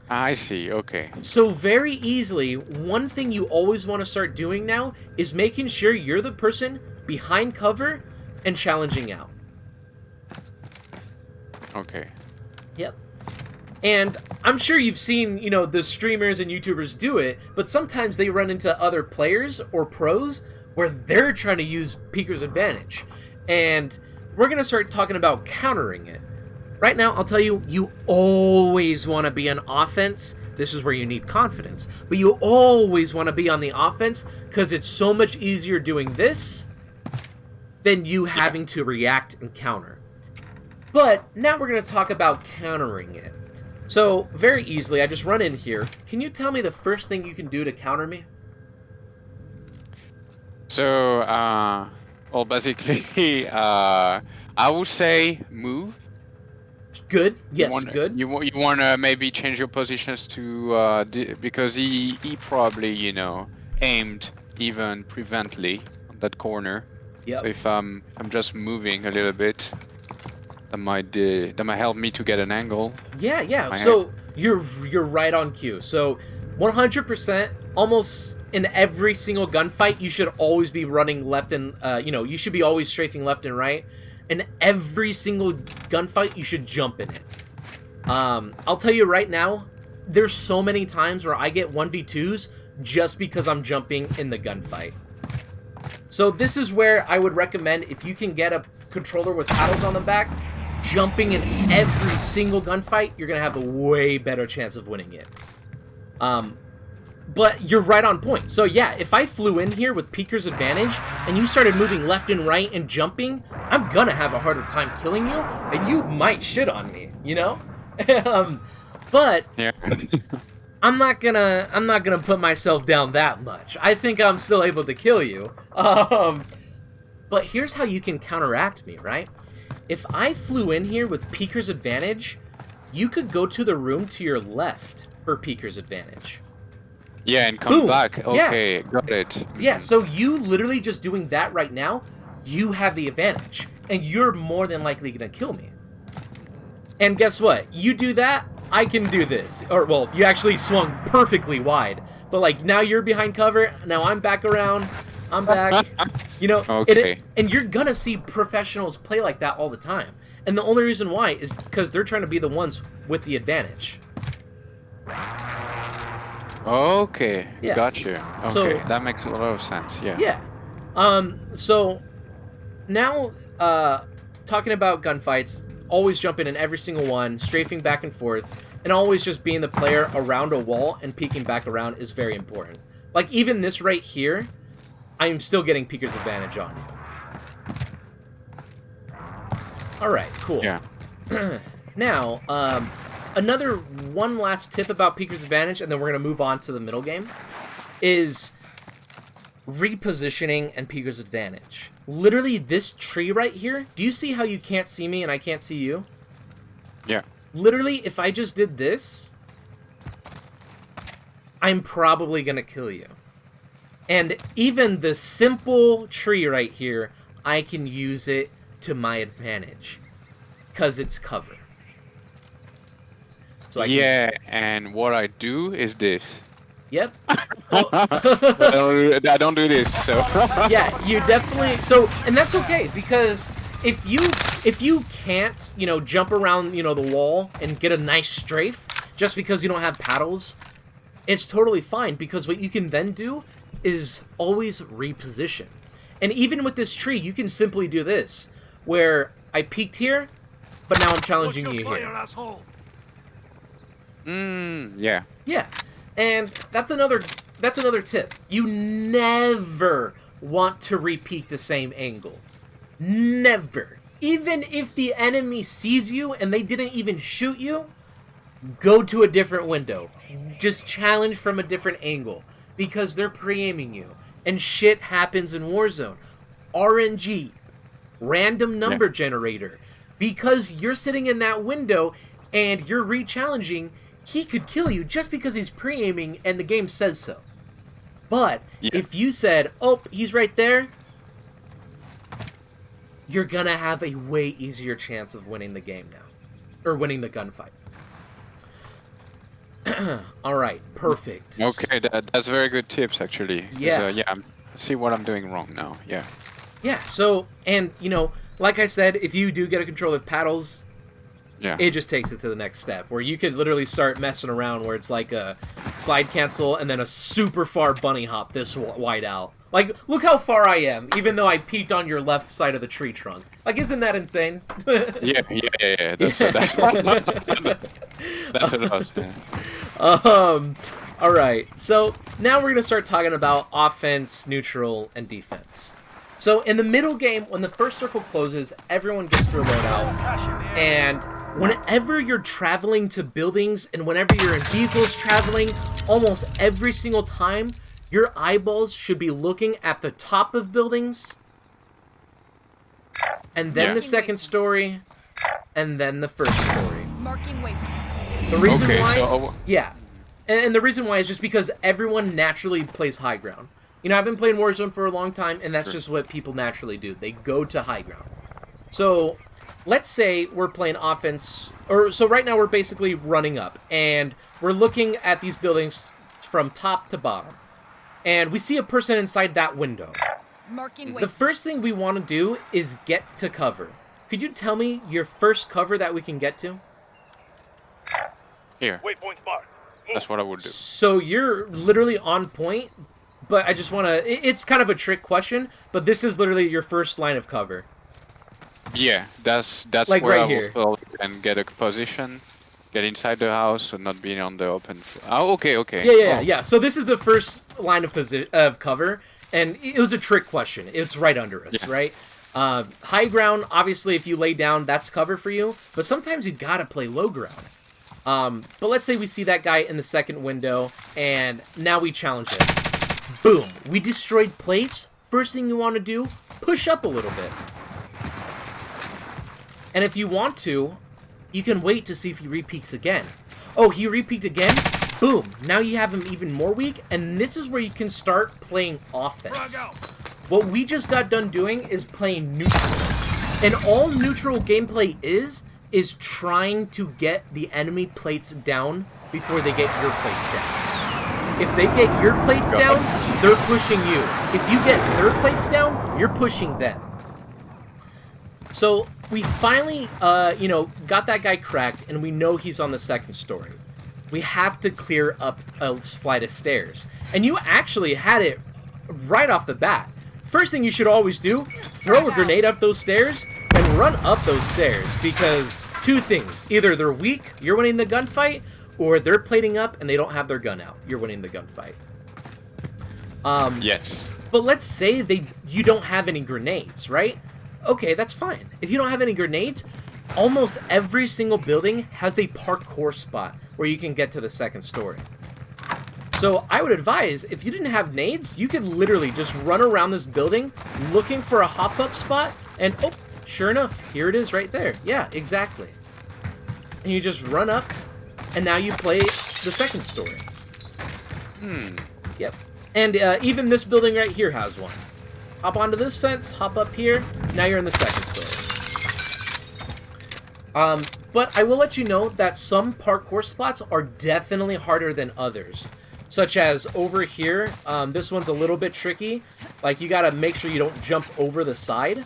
I see, okay. So very easily, one thing you always want to start doing now is making sure you're the person behind cover and challenging out. Okay. Yep. And I'm sure you've seen, the streamers and YouTubers do it, but sometimes they run into other players or pros where they're trying to use peeker's advantage. And we're going to start talking about countering it. Right now, I'll tell you, you always want to be on offense. This is where you need confidence. But you always want to be on the offense because it's so much easier doing this than you having to react and counter. But now we're going to talk about countering it. So, very easily, I just run in here. Can you tell me the first thing you can do to counter me? So, well, basically, I would say move. Good. Yes, You want, good. You want to maybe change your positions to because he probably aimed even prevently on that corner. Yep. So if I'm just moving a little bit, that might help me to get an angle. Yeah. So you're right on cue. So 100%, almost in every single gunfight, you should always be running left and you should be always strafing left and right. In every single gunfight, you should jump in it. I'll tell you right now, there's so many times where I get 1v2s just because I'm jumping in the gunfight. So this is where I would recommend, if you can get a controller with paddles on the back, jumping in every single gunfight, you're going to have a way better chance of winning it. But you're right on point. So yeah, if I flew in here with Peeker's advantage, and you started moving left and right and jumping, I'm gonna have a harder time killing you, and you might shit on me, But Yeah. I'm not gonna put myself down that much. I think I'm still able to kill you. But here's how you can counteract me, right? If I flew in here with Peeker's advantage, you could go to the room to your left for Peeker's advantage. Yeah, and come Boom. back. Yeah. Okay, got it. Yeah, so you literally just doing that right now, you have the advantage, and you're more than likely gonna kill me. And guess what? You do that, I can do this. Or, well, you actually swung perfectly wide. But, like, now you're behind cover, now I'm back around, I'm back. Okay. And you're gonna see professionals play like that all the time. And the only reason why is because they're trying to be the ones with the advantage. Okay, Yeah. gotcha. Okay, So- that makes a lot of sense. Yeah. Yeah. So now, talking about gunfights, always jumping in every single one, strafing back and forth, and always just being the player around a wall and peeking back around is very important. Like, even this right here, I'm still getting Peeker's advantage on. Alright, cool. Yeah. Now, another one last tip about Peeker's advantage, and then we're going to move on to the middle game, is repositioning and Peeker's advantage. Literally, this tree right here, do you see how you can't see me and I can't see you? Yeah. Literally, if I just did this, I'm probably going to kill you. And even the simple tree right here, I can use it to my advantage, because it's cover. So I Yeah, and what I do is this. Yep. Well, I don't do this, so. yeah, you definitely. So, and that's okay, because if you can't, jump around, the wall and get a nice strafe just because you don't have paddles, it's totally fine, because what you can then do is always reposition. And even with this tree, you can simply do this, where I peeked here, but now I'm challenging you here. Asshole. Yeah. Yeah, and that's another tip. You never want to repeat the same angle. Never. Even if the enemy sees you and they didn't even shoot you, go to a different window. Just challenge from a different angle, because they're pre-aiming you. And shit happens in Warzone. RNG, random number generator. Because you're sitting in that window and you're re-challenging, he could kill you just because he's pre-aiming and the game says so. But if you said, oh, he's right there, you're gonna have a way easier chance of winning the game now. Or winning the gunfight. Alright, perfect. Okay, that's very good tips, actually. 'Cause, Yeah. I see what I'm doing wrong now. Yeah. Yeah, so, and, like I said, if you do get a controller with paddles, Yeah. it just takes it to the next step, where you could literally start messing around where it's like a slide cancel and then a super far bunny hop this wide out. Like, look how far I am, even though I peeked on your left side of the tree trunk. Like, isn't that insane? Yeah. That's that's what I was saying. All right. So now we're gonna start talking about offense, neutral, and defense. So in the middle game, when the first circle closes, everyone gets their loadout, and whenever you're traveling to buildings and whenever you're in vehicles traveling, almost every single time, your eyeballs should be looking at the top of buildings, and then the second story, and then the first story. Marking waypoint. The reason Okay, why, so- yeah, and the reason why is just because everyone naturally plays high ground. You know, I've been playing Warzone for a long time, and that's just what people naturally do. They go to high ground. So, let's say we're playing offense, so right now we're basically running up, and we're looking at these buildings from top to bottom, and we see a person inside that window. Marking The waypoint. first thing we want to do is get to cover. Could you tell me your first cover that we can get to? Here, Waypoint marked. that's what I would do. So you're literally on point, but I just want to... It's kind of a trick question, but this is literally your first line of cover. Yeah, that's Like where right I here. will and get a position, get inside the house, and not being on the open. Oh, okay. Yeah. So this is the first line of cover, and it was a trick question. It's right under us, Yeah. right? High ground, obviously, if you lay down, that's cover for you, but sometimes you gotta play low ground. But let's say we see that guy in the second window, and now we challenge it. Boom. We destroyed plates. First thing you want to do, push up a little bit. And if you want to, you can wait to see if he repeats again. Oh, he repeated again? Boom. Now you have him even more weak, and this is where you can start playing offense. Frag out. What we just got done doing is playing neutral. And all neutral gameplay is trying to get the enemy plates down before they get your plates down. If they get your plates down, they're pushing you. If you get their plates down, you're pushing them. So we finally, got that guy cracked, and we know he's on the second story. We have to clear up a flight of stairs. And you actually had it right off the bat. First thing you should always do, throw a grenade up those stairs and run up those stairs, because two things. Either they're weak, you're winning the gunfight, or they're plating up and they don't have their gun out. You're winning the gunfight. Yes. But let's say you don't have any grenades, right? Okay, that's fine. If you don't have any grenades, almost every single building has a parkour spot where you can get to the second story. So I would advise, if you didn't have nades, you could literally just run around this building looking for a hop-up spot, and oh, sure enough, here it is right there. Yeah, exactly. And you just run up, and now you play the second story. Yep. And even this building right here has one. Hop onto this fence, hop up here, now you're in the second story. But I will let you know that some parkour spots are definitely harder than others. Such as over here, this one's a little bit tricky. Like, you gotta make sure you don't jump over the side.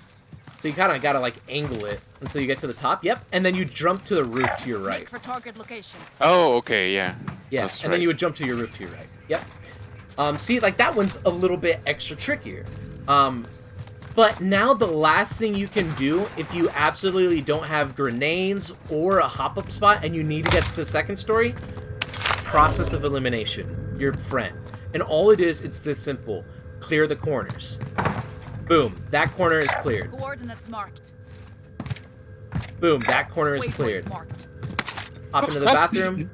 So you kind of gotta, like, angle it until you get to the top. Yep, and then you jump to the roof to your right. Make for target location. Oh, okay, yeah. Yeah, That's and right. then you would jump to your roof to your right. Yep. See, like, that one's a little bit extra trickier. But now the last thing you can do if you absolutely don't have grenades or a hop-up spot and you need to get to the second story, process of elimination, your friend. And all it is, it's this simple. Clear the corners. Boom, that corner is cleared. Coordinates marked. Boom, that corner is Waypoint cleared. marked. Hop into the bathroom.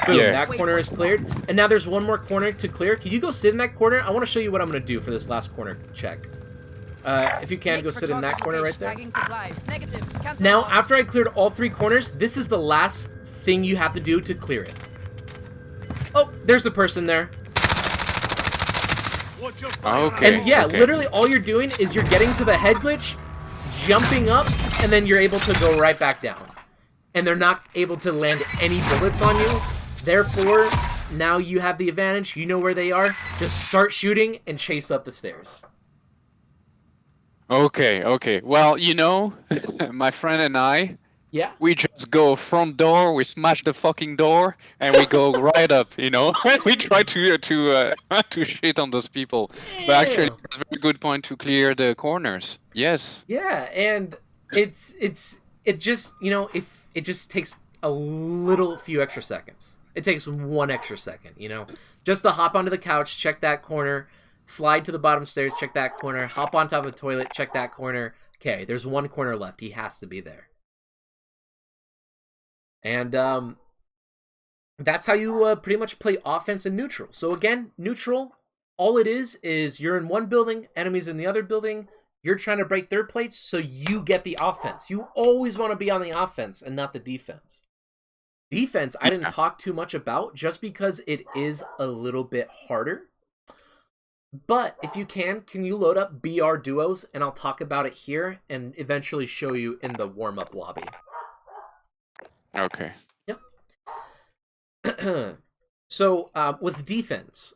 Boom, Yeah. that corner is cleared. And now there's one more corner to clear. Can you go sit in that corner? I want to show you what I'm going to do for this last corner check. If you can, Make go for sit in that target corner right location. there. Tagging supplies. Negative. Cancel Now, loss. after I cleared all three corners, this is the last thing you have to do to clear it. Oh, there's the person there. Watch your fire. Okay. And yeah, okay. literally all you're doing is you're getting to the head glitch, jumping up, and then you're able to go right back down. And they're not able to land any bullets on you. Therefore, now you have the advantage. You know where they are. Just start shooting and chase up the stairs. Okay. Well, my friend and I, Yeah. We just go front door, we smash the fucking door, and we go right up. You know, we try to shit on those people. But actually, Yeah. it's a very good point to clear the corners. Yes. Yeah, and it just if it just takes a little few extra seconds. It takes 1 extra second, just to hop onto the couch, check that corner, slide to the bottom stairs, check that corner, hop on top of the toilet, check that corner. Okay, there's one corner left. He has to be there. And that's how you pretty much play offense and neutral. So again, neutral, all it is you're in one building, enemies in the other building. You're trying to break their plates, so you get the offense. You always want to be on the offense and not the defense. Defense, I didn't talk too much about, just because it is a little bit harder. But if you can you load up BR duos, and I'll talk about it here and eventually show you in the warm-up lobby. Okay. Yep. So with defense,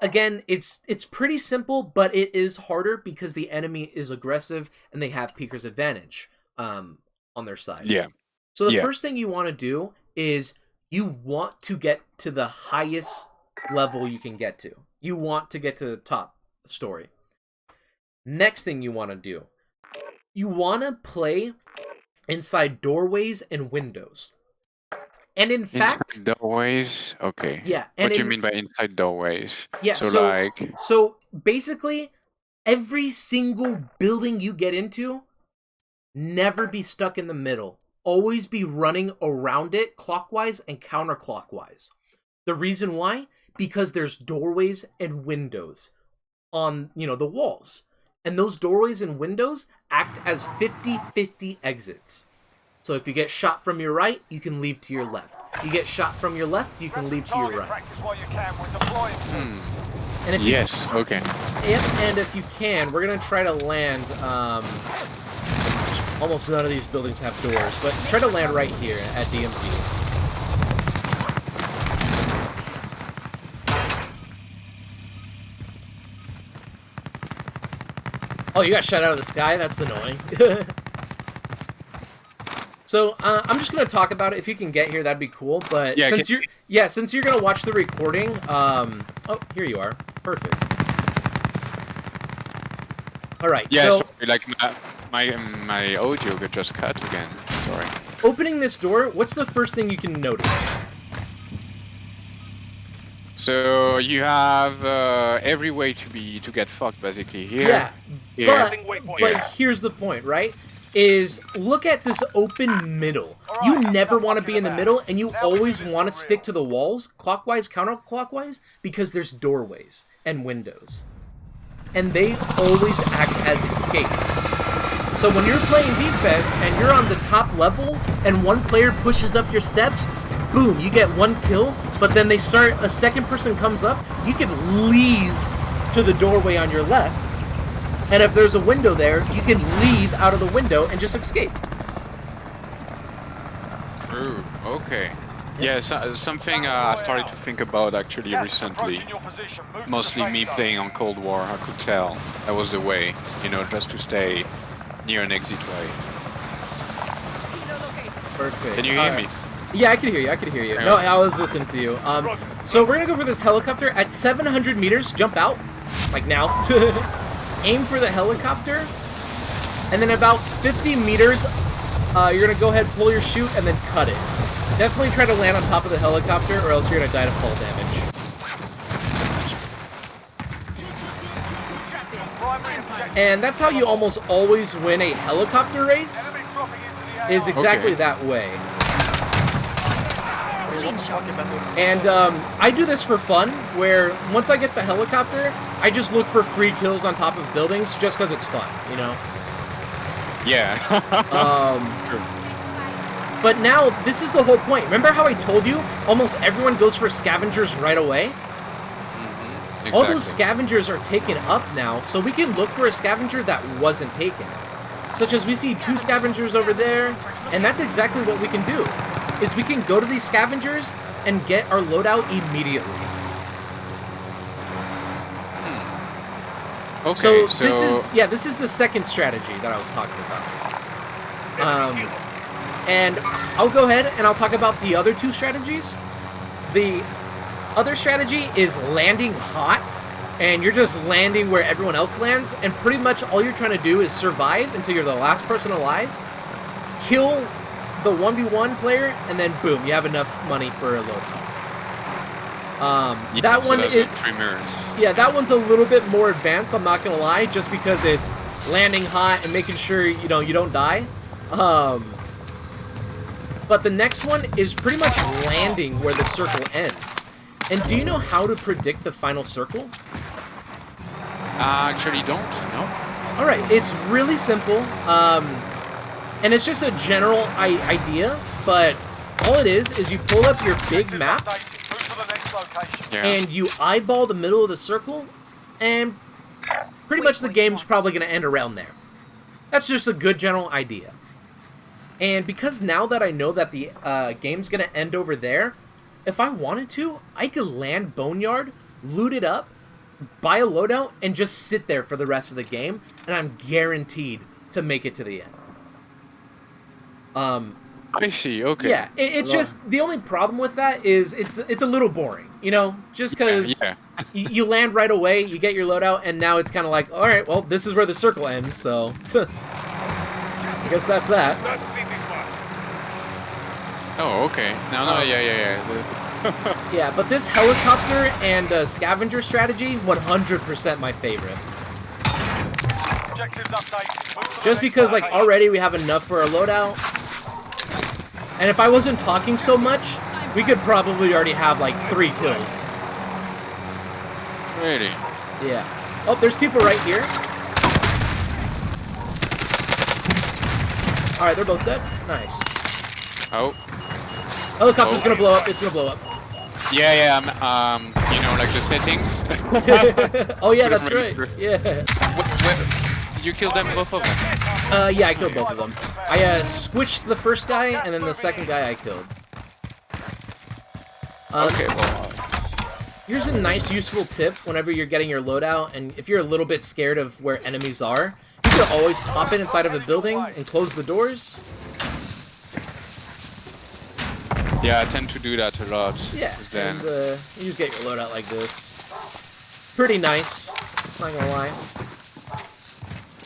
again, it's pretty simple, but it is harder because the enemy is aggressive and they have Peeker's advantage on their side. Yeah. So the first thing you want to do is you want to get to the highest level you can get to. You want to get to the top story. Next thing you want to do, you want to play inside doorways and windows. And in fact, inside doorways. Okay. Yeah. What do you mean by inside doorways? Yeah. So basically, every single building you get into, never be stuck in the middle. Always be running around it clockwise and counterclockwise. The reason why? Because there's doorways and windows on, the walls. And those doorways and windows act as 50-50 exits. So if you get shot from your right, you can leave to your left. You get shot from your left, you can leave to your right. And if okay. And if you can, we're going to try to land... almost none of these buildings have doors, but try to land right here at DMV. Oh, you got shot out of the sky? That's annoying. So I'm just gonna talk about it. If you can get here, that'd be cool. But since you're gonna watch the recording, oh, here you are. Perfect. All right. Yeah. So Sorry, like my audio got just cut again. Sorry. Opening this door, what's the first thing you can notice? So you have every way to get fucked basically here. Yeah. But here's the point, right? Is look at this open middle. You never want to be in the middle, and you always want to stick to the walls, clockwise, counterclockwise, because there's doorways and windows. And they always act as escapes. So when you're playing defense and you're on the top level and one player pushes up your steps, boom, you get one kill, but then a second person comes up, you can leave to the doorway on your left. And if there's a window there, you can leave out of the window and just escape. True. Okay. Yeah, something I started to think about actually recently. Mostly me playing on Cold War, I could tell that was the way, just to stay near an exit way. Perfect. Can you hear me? Yeah, I can hear you. No, I was listening to you. So we're gonna go for this helicopter at 700 meters. Jump out, like now. Aim for the helicopter, and then about 50 meters, you're gonna go ahead, pull your chute, and then cut it. Definitely try to land on top of the helicopter, or else you're gonna die to fall damage. And that's how you almost always win a helicopter race. Is exactly that way. And I do this for fun, where once I get the helicopter, I just look for free kills on top of buildings, just because it's fun, Yeah. True. But now, this is the whole point. Remember how I told you almost everyone goes for scavengers right away? Exactly. All those scavengers are taken up now, so we can look for a scavenger that wasn't taken. Such as we see 2 scavengers over there, and that's exactly what we can do. Is we can go to these scavengers and get our loadout immediately. Okay, so this is the second strategy that I was talking about. And I'll go ahead and I'll talk about the other two strategies. The other strategy is landing hot, and you're just landing where everyone else lands, and pretty much all you're trying to do is survive until you're the last person alive, kill the 1v1 player, and then boom, you have enough money for a loadout. Yeah, that so one that's is, the 3 mirrors. yeah, that one's a little bit more advanced, I'm not gonna lie, just because it's landing hot and making sure you don't die. But the next one is pretty much landing where the circle ends. And do you know how to predict the final circle? Actually don't, no. Alright, it's really simple. And it's just a general idea, but all it is you pull up your big map, Yeah. and you eyeball the middle of the circle, and pretty much the game's probably going to end around there. That's just a good general idea. And because now that I know that the game's going to end over there, if I wanted to, I could land Boneyard, loot it up, buy a loadout, and just sit there for the rest of the game, and I'm guaranteed to make it to the end. I see, okay. Yeah, it's just, the only problem with that is it's a little boring, you know? Just because Yeah. you land right away, you get your loadout, and now it's kind of like, alright, well, this is where the circle ends, so I guess that's that. Oh, okay. No, yeah. Yeah, but this helicopter and scavenger strategy, 100% my favorite. Just because, like, already we have enough for a loadout. And if I wasn't talking so much, we could probably already have, like, 3 kills. Really? Yeah. Oh, there's people right here. Alright, they're both dead. Nice. Oh. Helicopter's gonna blow up. It's gonna blow up. Yeah, you know, like the settings. Oh, yeah, that's right. Yeah. Did you kill them, both of them? Yeah, I killed both of them. I squished the first guy, and then the second guy I killed. Okay, well. Here's a nice, useful tip whenever you're getting your loadout, and if you're a little bit scared of where enemies are, you can always pop it inside of a building and close the doors. Yeah, I tend to do that a lot. Yeah, Then... and you just get your loadout like this. Pretty nice, not gonna lie.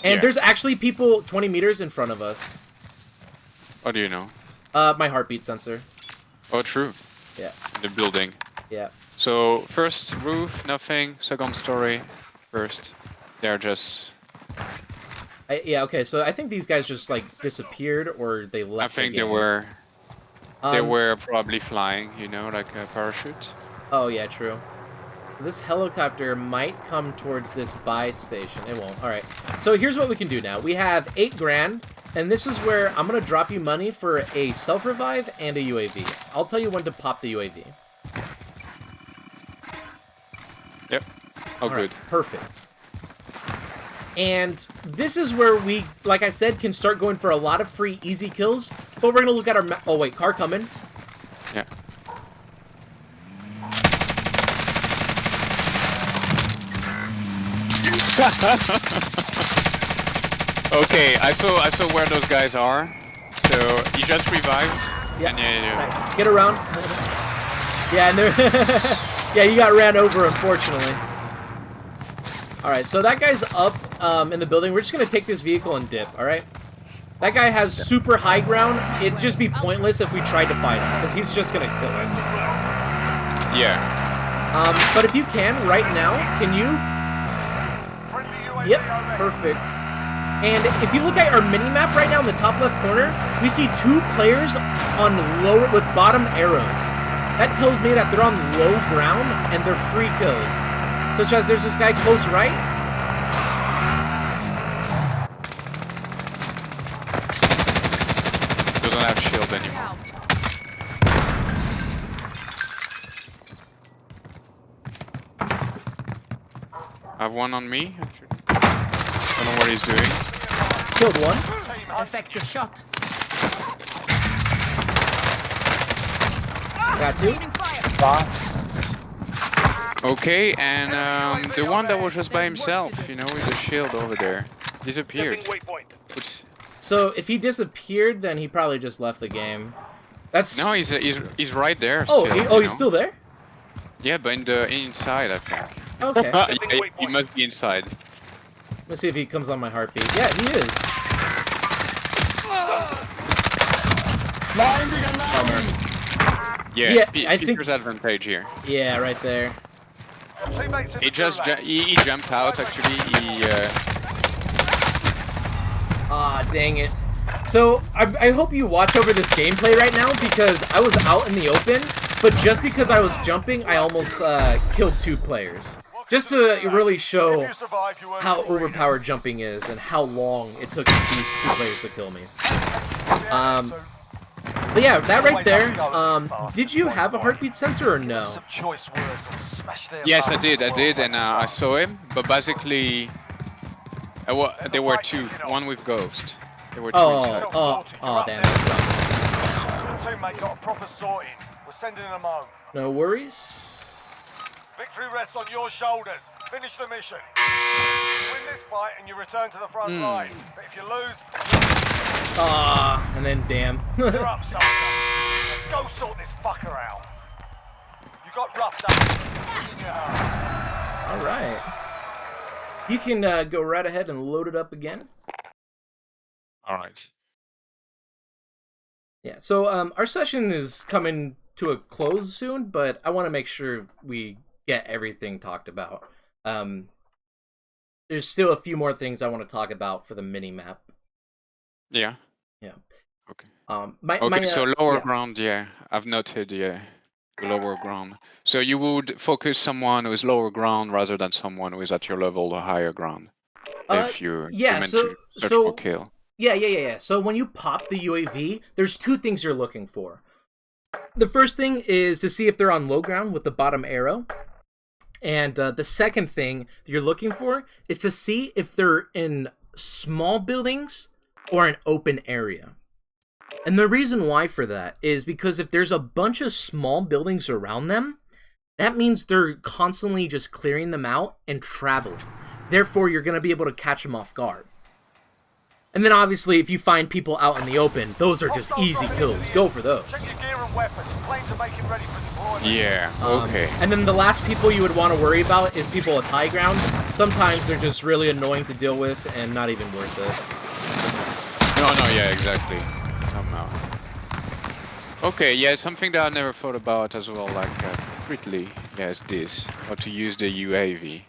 And Yeah. there's actually people 20 meters in front of us. What do you know? My heartbeat sensor. Oh, true. Yeah. The building. Yeah. So, first roof, nothing. Second story, first. They're just... Yeah, okay, so I think these guys just, like, disappeared, or they I left think the they game. were... They Um, were probably flying, you know, like a parachute. Oh, yeah, true. This helicopter might come towards this buy station. It won't. Alright. So here's what we can do now. We have 8 grand, and this is where I'm going to drop you money for a self-revive and a UAV. I'll tell you when to pop the UAV. Yep. Oh, Alright, good. perfect. And this is where we, like I said, can start going for a lot of free, easy kills. But we're going to look at our... Oh, wait, car coming. Yeah. Okay, I saw where those guys are. So you just revived. Yeah. And yeah. Nice. Get around. Yeah, and they're... yeah, you got ran over, unfortunately. Alright, so that guy's up in the building. We're just going to take this vehicle and dip, alright? That guy has super high ground. It'd just be pointless if we tried to fight him, because he's just going to kill us. Yeah. But if you can, right now, can you... Yep, perfect. And if you look at our mini-map right now in the top left corner, we see 2 players on lower with bottom arrows. That tells me that they're on low ground and they're free kills. Such as there's this guy close right. Doesn't have shield anymore. I have one on me. Don't know what he's doing. Killed one. Effective shot. Got 2. Opening fire. Okay, and the one that was just by himself, you know, with the shield over there, disappeared. Waypoint. So if he disappeared, then he probably just left the game. That's No, he's right there. oh Still, he's still there. Yeah, but in the inside, I think. Okay. Yeah, he must be inside. Let's see if he comes on my heartbeat. Yeah, he is. Yeah, I think Peter's advantage here. Yeah, right there. He just he jumped out actually. Ah, dang it. So, I hope you watch over this gameplay right now, because I was out in the open, but just because I was jumping, I almost killed 2 players. Just to really show how overpowered jumping is, and how long it took these 2 players to kill me. But yeah, that right there, did you have a heartbeat sensor or no? Yes, I did, and I saw him, but basically, there were 2, one with Ghost. There were 2 inside. Oh, damn, that sucks. Your teammate got a proper sorting. We're sending them home. No worries. Victory rests on your shoulders. Finish the mission. You win this fight and you return to the front line. But if you lose, And then damn. you're up, soldier. Go sort this fucker out. You got roughed up. Alright. You can go right ahead and load it up again. Alright. Yeah, so our session is coming to a close soon, but I want to make sure we get everything talked about. There's still a few more things I want to talk about for the mini-map. Yeah. Yeah. Okay. So lower ground, yeah. I've noted, yeah. Lower ground. So you would focus someone who is lower ground rather than someone who is at your level or higher ground. If you're meant to search for kill. Yeah. So when you pop the UAV, there's 2 things you're looking for. The first thing is to see if they're on low ground with the bottom arrow. And the second thing that you're looking for is to see if they're in small buildings or an open area. And the reason why for that is because if there's a bunch of small buildings around them, that means they're constantly just clearing them out and traveling. Therefore, you're going to be able to catch them off guard. And then obviously, if you find people out in the open, those are just easy kills. Go for those. Yeah, okay. And then the last people you would want to worry about is people at high ground. Sometimes they're just really annoying to deal with and not even worth it. No, yeah, exactly. Somehow. Okay, yeah, something that I never thought about as well, like quickly, is this, how to use the UAV.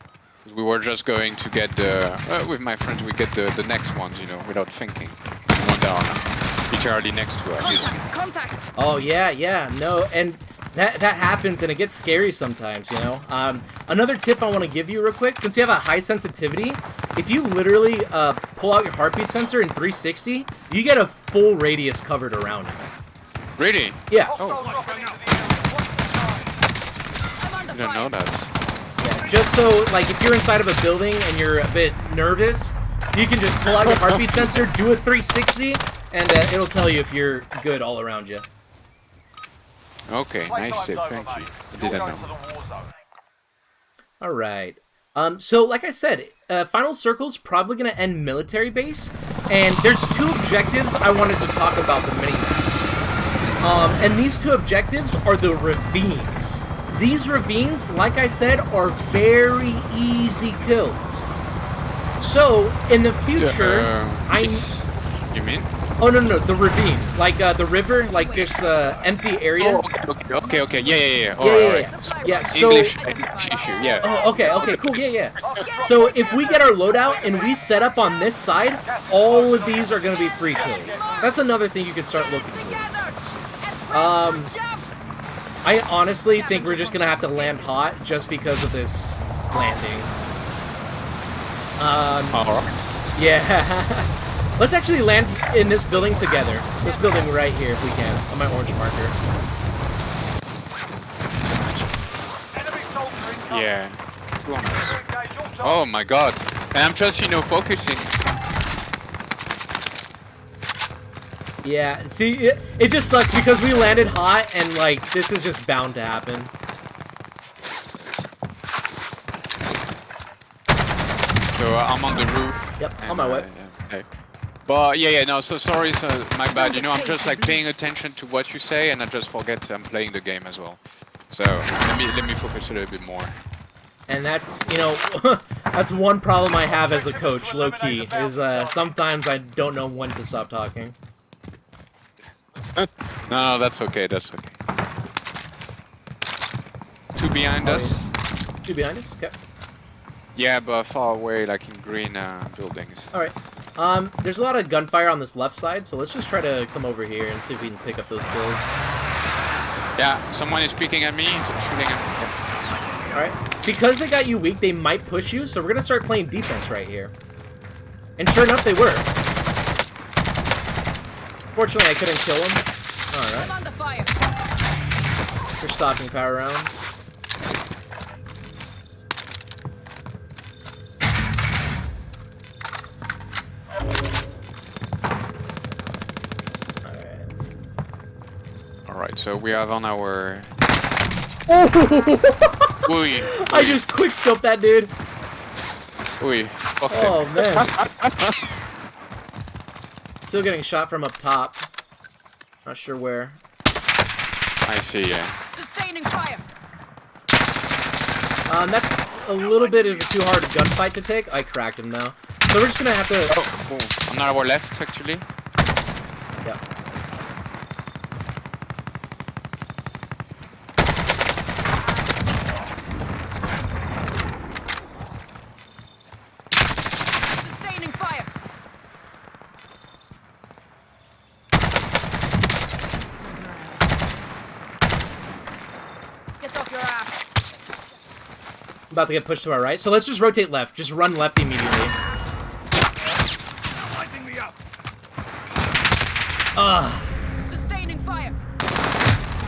We were just going to get the, with my friends, we get the next ones, you know, without thinking. One down, literally next to us. Contact! Oh, yeah, no, and that happens, and it gets scary sometimes, you know? Another tip I want to give you real quick, since you have a high sensitivity, if you literally pull out your heartbeat sensor in 360, you get a full radius covered around you. Really? Yeah. Oh. I didn't know that. Just so, like, if you're inside of a building and you're a bit nervous, you can just pull out your heartbeat sensor, do a 360, and it'll tell you if you're good all around you. Okay, nice tip, thank you. I didn't know. Alright. So, like I said, Final Circle's probably going to end military base, and there's 2 objectives I wanted to talk about the minimap. And these 2 objectives are the ravines. These ravines, like I said, are very easy kills. So, in the future, You mean? Oh, no, the ravine. Like, the river, like this, empty area. Oh, okay, yeah. Yeah, so... English issue, yeah. Oh, okay, cool, yeah. So, if we get our loadout and we set up on this side, all of these are gonna be free kills. That's another thing you can start looking towards. I honestly think we're just gonna have to land hot just because of this landing. Alright. Yeah. Let's actually land in this building together. This building right here, if we can, on my orange marker. Yeah. Oh my god. And I'm just, focusing. Yeah, see, it just sucks because we landed hot and, like, this is just bound to happen. So I'm on the roof. Yep, on my way. Okay. But yeah, no. So sorry, so my bad. You know, I'm just like paying attention to what you say, and I just forget I'm playing the game as well. So let me focus a little bit more. And that's, you know, that's one problem I have as a coach, low key, is sometimes I don't know when to stop talking. No, that's okay. That's okay. Two behind us. Two behind us. Okay. Yeah, but far away, like in green buildings. All right. There's a lot of gunfire on this left side, so let's just try to come over here and see if we can pick up those kills. Yeah, someone is peeking at me, shooting at me. Yeah. Alright. Because they got you weak, they might push you, so we're gonna start playing defense right here. And sure enough, they were. Fortunately, I couldn't kill them. Alright. I'm under fire. We're stopping power rounds. Alright, so we have on our... Ooh, I just quick scoped that dude. Ooh, okay. Oh man. Still getting shot from up top. Not sure where. I see, yeah. Sustaining fire. That's a little bit of a too hard gunfight to take. I cracked him now. So we're just gonna have to... Oh, on our left, actually. Yeah. Sustaining fire. Get off your ass. About to get pushed to our right. So let's just rotate left. Just run left immediately. Lighting me up. Sustaining fire.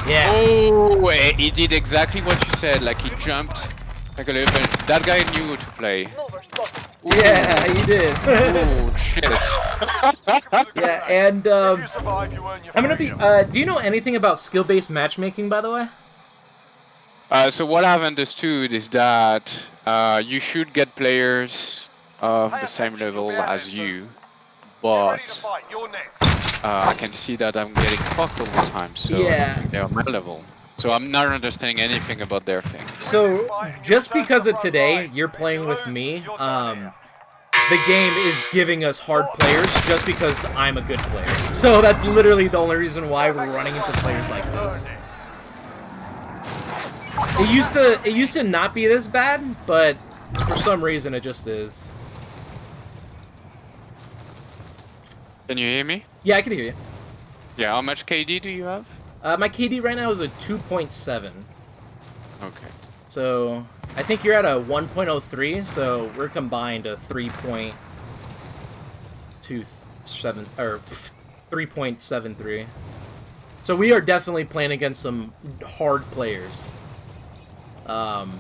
Yeah. Oh, he did exactly what you said. Like he jumped like a little bit. That guy knew to play. Yeah, he did. Oh shit. Yeah, and If you survive, you earn your I'm gonna be. freedom. Do you know anything about skill-based matchmaking, by the way? So what I've understood is that you should get players of the same level as you, Get ready to but fight. You're next. I can see that I'm getting fucked all the time, so I Yeah. don't think they're on my level. So I'm not understanding anything about their thing. So just because of today, you're playing with me. The game is giving us hard players just because I'm a good player. So that's literally the only reason why we're running into players like this. It used to not be this bad, but for some reason it just is. Can you hear me? Yeah, I can hear you. Yeah, how much KD do you have? My KD right now is a 2.7. Okay. So I think you're at a 1.03, so we're combined a 3.27 or 3.73. So we are definitely playing against some hard players. Teammate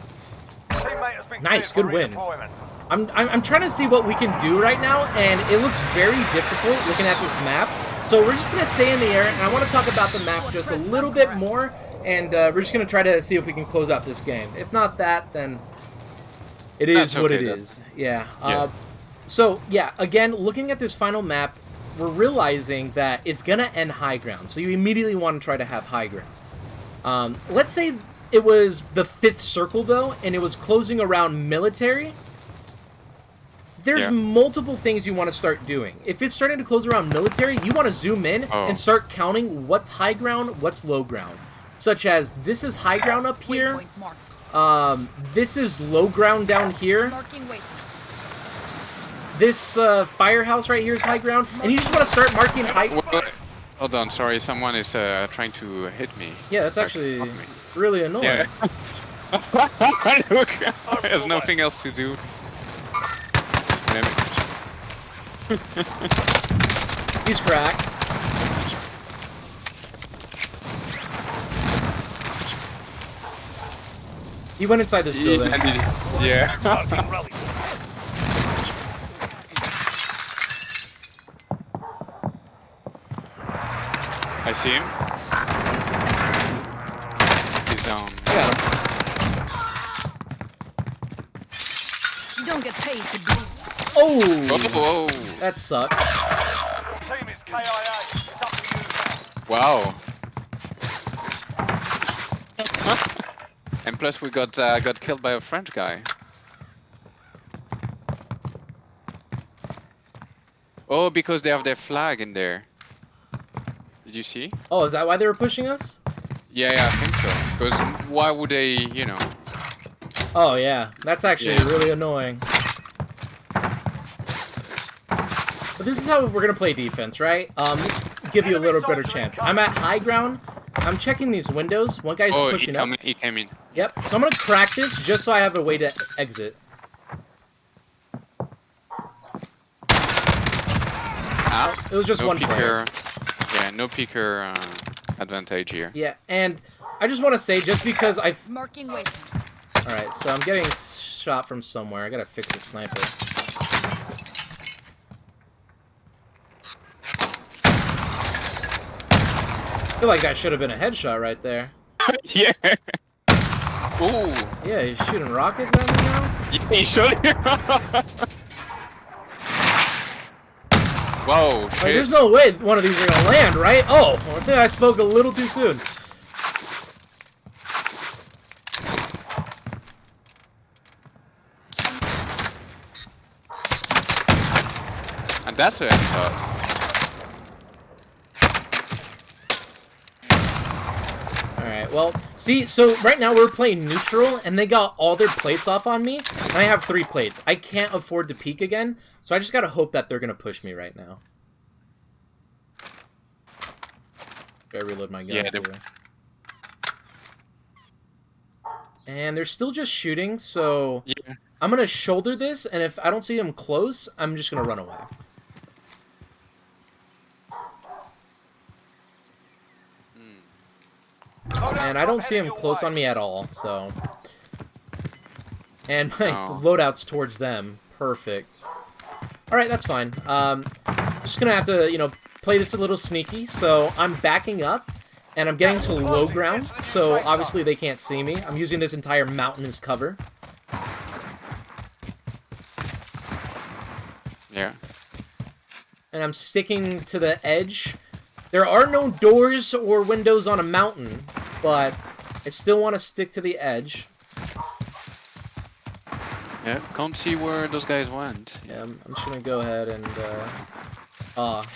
has been Nice, cleared good for win. redeployment. I'm trying to see what we can do right now, and it looks very difficult looking at this map. So we're just gonna stay in the air, and I want to talk about the map just a little bit more, and we're just gonna try to see if we can close out this game. If not that, then it is That's what okay, it then. is. Yeah. Yeah. So yeah, again, looking at this final map, we're realizing that it's gonna end high ground. So you immediately want to try to have high ground. Let's say it was the 5th circle though, and it was closing around military. There's Yeah. multiple things you want to start doing. If it's starting to close around military, you want to zoom in and start counting what's high ground, what's low ground. Such as, this is high ground up here, Waypoint marked. this is low ground down here, Marking waypoint. this firehouse right here is high ground, and you just want to start marking high... Wait, hold on, sorry, someone is trying to hit me. Yeah, that's Like, actually fuck me. really annoying. Yeah. Look, there's nothing else to do. He's cracked. He went inside this building. Yeah. Marking rally. I see him. He's down. Got him. You don't get paid to do. Oh! Whoa, whoa. That sucks. Wow. And plus we got killed by a French guy. Oh, because they have their flag in there. Did you see? Oh, is that why they were pushing us? Yeah, I think so. Because why would they, you know? Oh yeah, that's actually really annoying. But this is how we're gonna play defense, right? Let's give you a little better chance. I'm at high ground. I'm checking these windows. One guy's pushing up. He came in. Yep. So I'm gonna crack this just so I have a way to exit. It was just one player. Yeah, no peeker advantage here. Yeah, and I just want to say, just because I've... Marking waypoint. Alright, so I'm getting shot from somewhere. I gotta fix the sniper. I feel like that should have been a headshot right there. Yeah. Ooh. Yeah, he's shooting rockets at me now? Yeah, he shot it. Whoa, shit. Like, there's no way one of these are gonna land, right? Oh, I think I spoke a little too soon. And that's a headshot. Alright, well, see, so right now we're playing neutral, and they got all their plates off on me, and I have 3 plates. I can't afford to peek again, so I just gotta hope that they're gonna push me right now. Gotta reload my gun. Yeah, and they're still just shooting, so yeah. I'm gonna shoulder this, and if I don't see them close, I'm just gonna run away. And I don't see him close on me at all, so... And my loadout's towards them. Perfect. Alright, that's fine. Just gonna have to, you know, play this a little sneaky. So I'm backing up, and I'm getting to low ground, so obviously they can't see me. I'm using this entire mountain as cover. Yeah. And I'm sticking to the edge. There are no doors or windows on a mountain, but I still want to stick to the edge. Yeah, can't see where those guys went. Yeah, I'm just gonna go ahead and, thought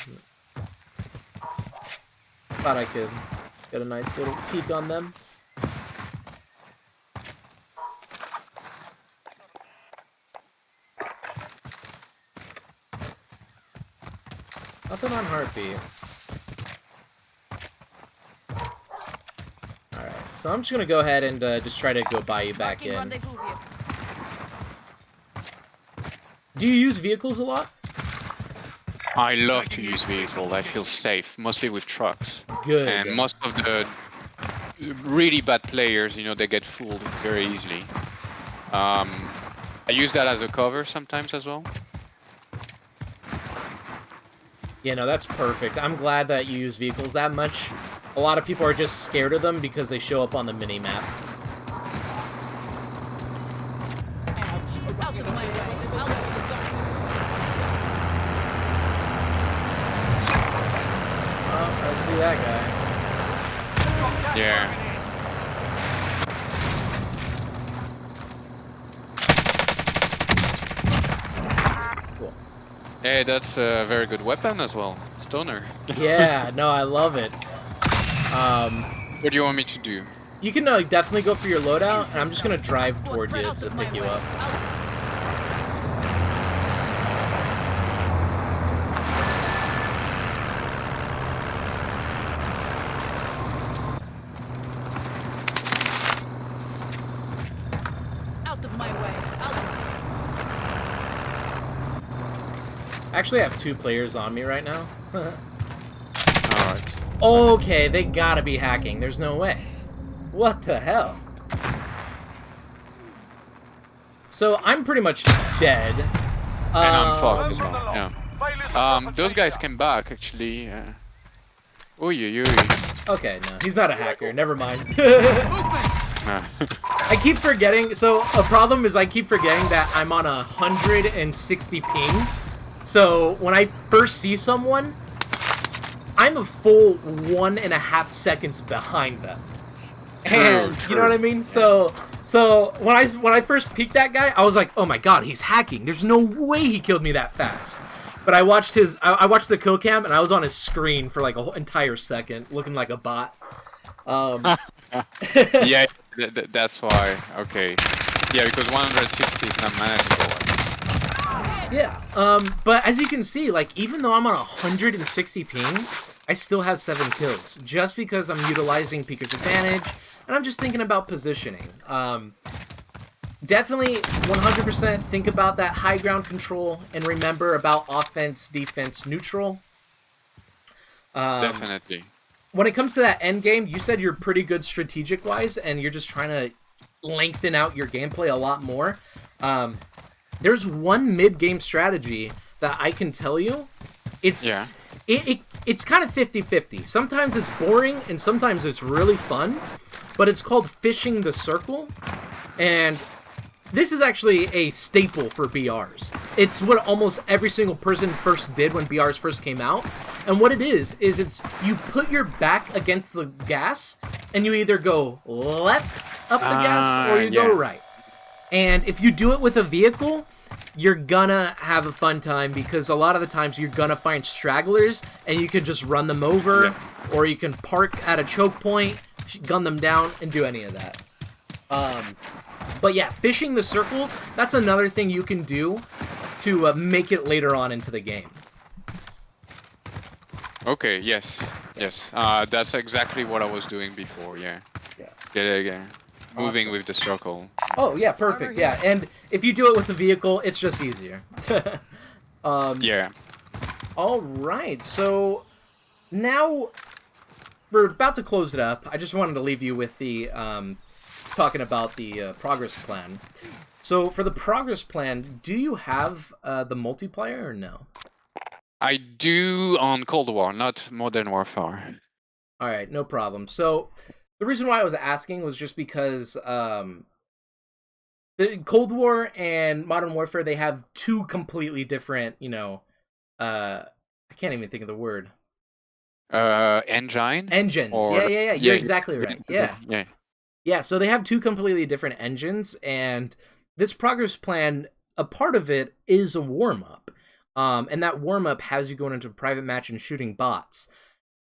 I could get a nice little peek on them. Nothing on heartbeat. Alright, so I'm just gonna go ahead and just try to go buy you back in. Do you use vehicles a lot? I love to use vehicles. I feel safe, mostly with trucks. Good. And most of the really bad players, you know, they get fooled very easily. I use that as a cover sometimes as well. Yeah, no, that's perfect. I'm glad that you use vehicles that much. A lot of people are just scared of them because they show up on the mini-map. Oh, I see that guy. Yeah. Cool. Hey, that's a very good weapon as well. Stoner. Yeah, no, I love it. What do you want me to do? You can definitely go for your loadout, and I'm just gonna drive toward you to pick you up. Out of my way. Actually, I have 2 players on me right now. Alright. Okay, they gotta be hacking. There's no way. What the hell? So, I'm pretty much dead. And I'm fucked as well, yeah. Those guys came back, actually. Oy. Okay, no. He's not a hacker. Never mind. Nah. I keep forgetting. So, a problem is I keep forgetting that I'm on 160 ping. So, when I first see someone, I'm a full 1.5 seconds behind them. And True. you know what I mean? So when I first peeked that guy, I was like, oh my god, he's hacking. There's no way he killed me that fast. But I watched I watched the kill cam, and I was on his screen for like a whole entire second, looking like a bot. Yeah, that's why. Okay. Yeah, because 160 is not manageable. Yeah. But as you can see, like even though I'm on 160 ping, I still have 7 kills just because I'm utilizing Peeker's advantage, and I'm just thinking about positioning. Definitely 100% think about that high ground control and remember about offense, defense, neutral. Definitely. When it comes to that end game, you said you're pretty good strategic wise, and you're just trying to lengthen out your gameplay a lot more. There's one mid game strategy that I can tell you. It's it's kind of 50-50. Sometimes it's boring and sometimes it's really fun, but it's called fishing the circle, and this is actually a staple for BRs. It's what almost every single person first did when BRs first came out. And what it is it's you put your back against the gas, and you either go left up the gas or you go right. And if you do it with a vehicle, you're gonna have a fun time because a lot of the times you're gonna find stragglers and you can just run them over, or you can park at a choke point, gun them down, and do any of that. But yeah, fishing the circle, that's another thing you can do to make it later on into the game. Okay, yes. That's exactly what I was doing before, yeah. Moving Awesome. with the circle. Oh, yeah, perfect, yeah. And if you do it with a vehicle, it's just easier. Yeah. All right, so now we're about to close it up. I just wanted to leave you with the talking about the progress plan. So for the progress plan, do you have the multiplayer or no? I do on Cold War, not Modern Warfare. All right, no problem. So the reason why I was asking was just because the Cold War and Modern Warfare, they have two completely different, I can't even think of the word. Engines? Engines. Yeah. You're exactly right. Yeah, so they have two completely different engines, and this progress plan, a part of it is a warm-up. And that warm-up has you going into a private match and shooting bots.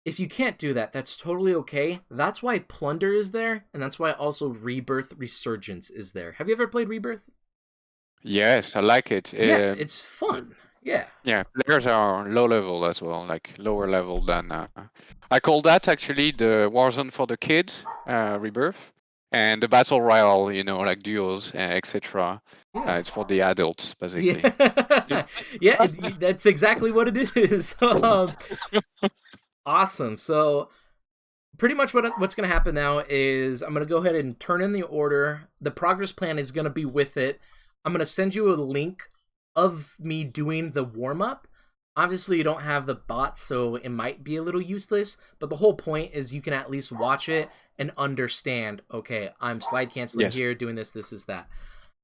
If you can't do that, that's totally okay. That's why Plunder is there, and that's why also Rebirth Resurgence is there. Have you ever played Rebirth? Yes, I like it. Yeah, it's fun. Yeah. Yeah, players are low level as well, like lower level than... I call that actually the Warzone for the kids, Rebirth. And the Battle Royale, like duos, etc. Yeah. It's for the adults, basically. Yeah, that's exactly what it is. Awesome. So pretty much what's going to happen now is I'm going to go ahead and turn in the order. The progress plan is going to be with it. I'm going to send you a link of me doing the warm-up. Obviously, you don't have the bots, so it might be a little useless, but the whole point is you can at least watch it and understand, okay, I'm slide canceling here, doing this is that.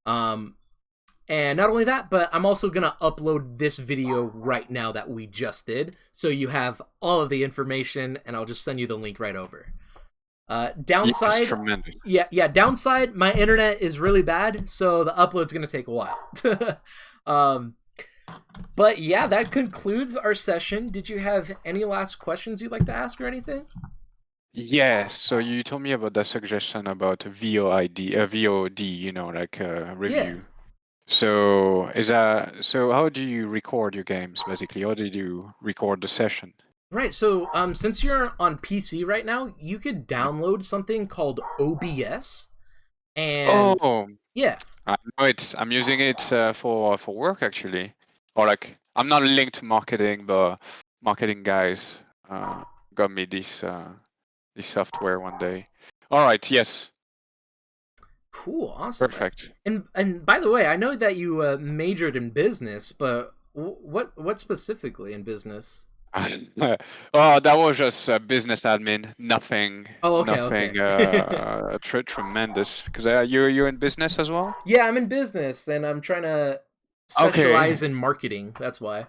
And not only that, but I'm also going to upload this video right now that we just did, so you have all of the information, and I'll just send you the link right over. Downside, yes, tremendous. Yeah, downside, my internet is really bad, so the upload's going to take a while. But yeah, that concludes our session. Did you have any last questions you'd like to ask or anything? Yes, so you told me about the suggestion about VOD, like review. Yeah. So how do you record your games basically? How did you record the session? Right, so since you're on PC right now, you could download something called OBS. And yeah. I know it. I'm using it for work actually. Or like I'm not linked to marketing, but marketing guys got me this software one day. All right, yes. Cool, awesome. Perfect. And by the way, I know that you majored in business, but what specifically in business? That was just business admin. Nothing. Oh, okay. Nothing tremendous. Because you're in business as well. Yeah, I'm in business, and I'm trying to specialize in marketing. That's why.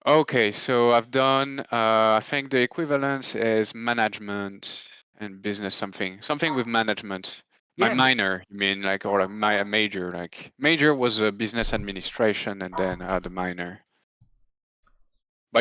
Okay, so I've done. I think the equivalent is management and business something with management. My Yeah. minor, you mean like, or my major? Like major was business administration, and then the minor.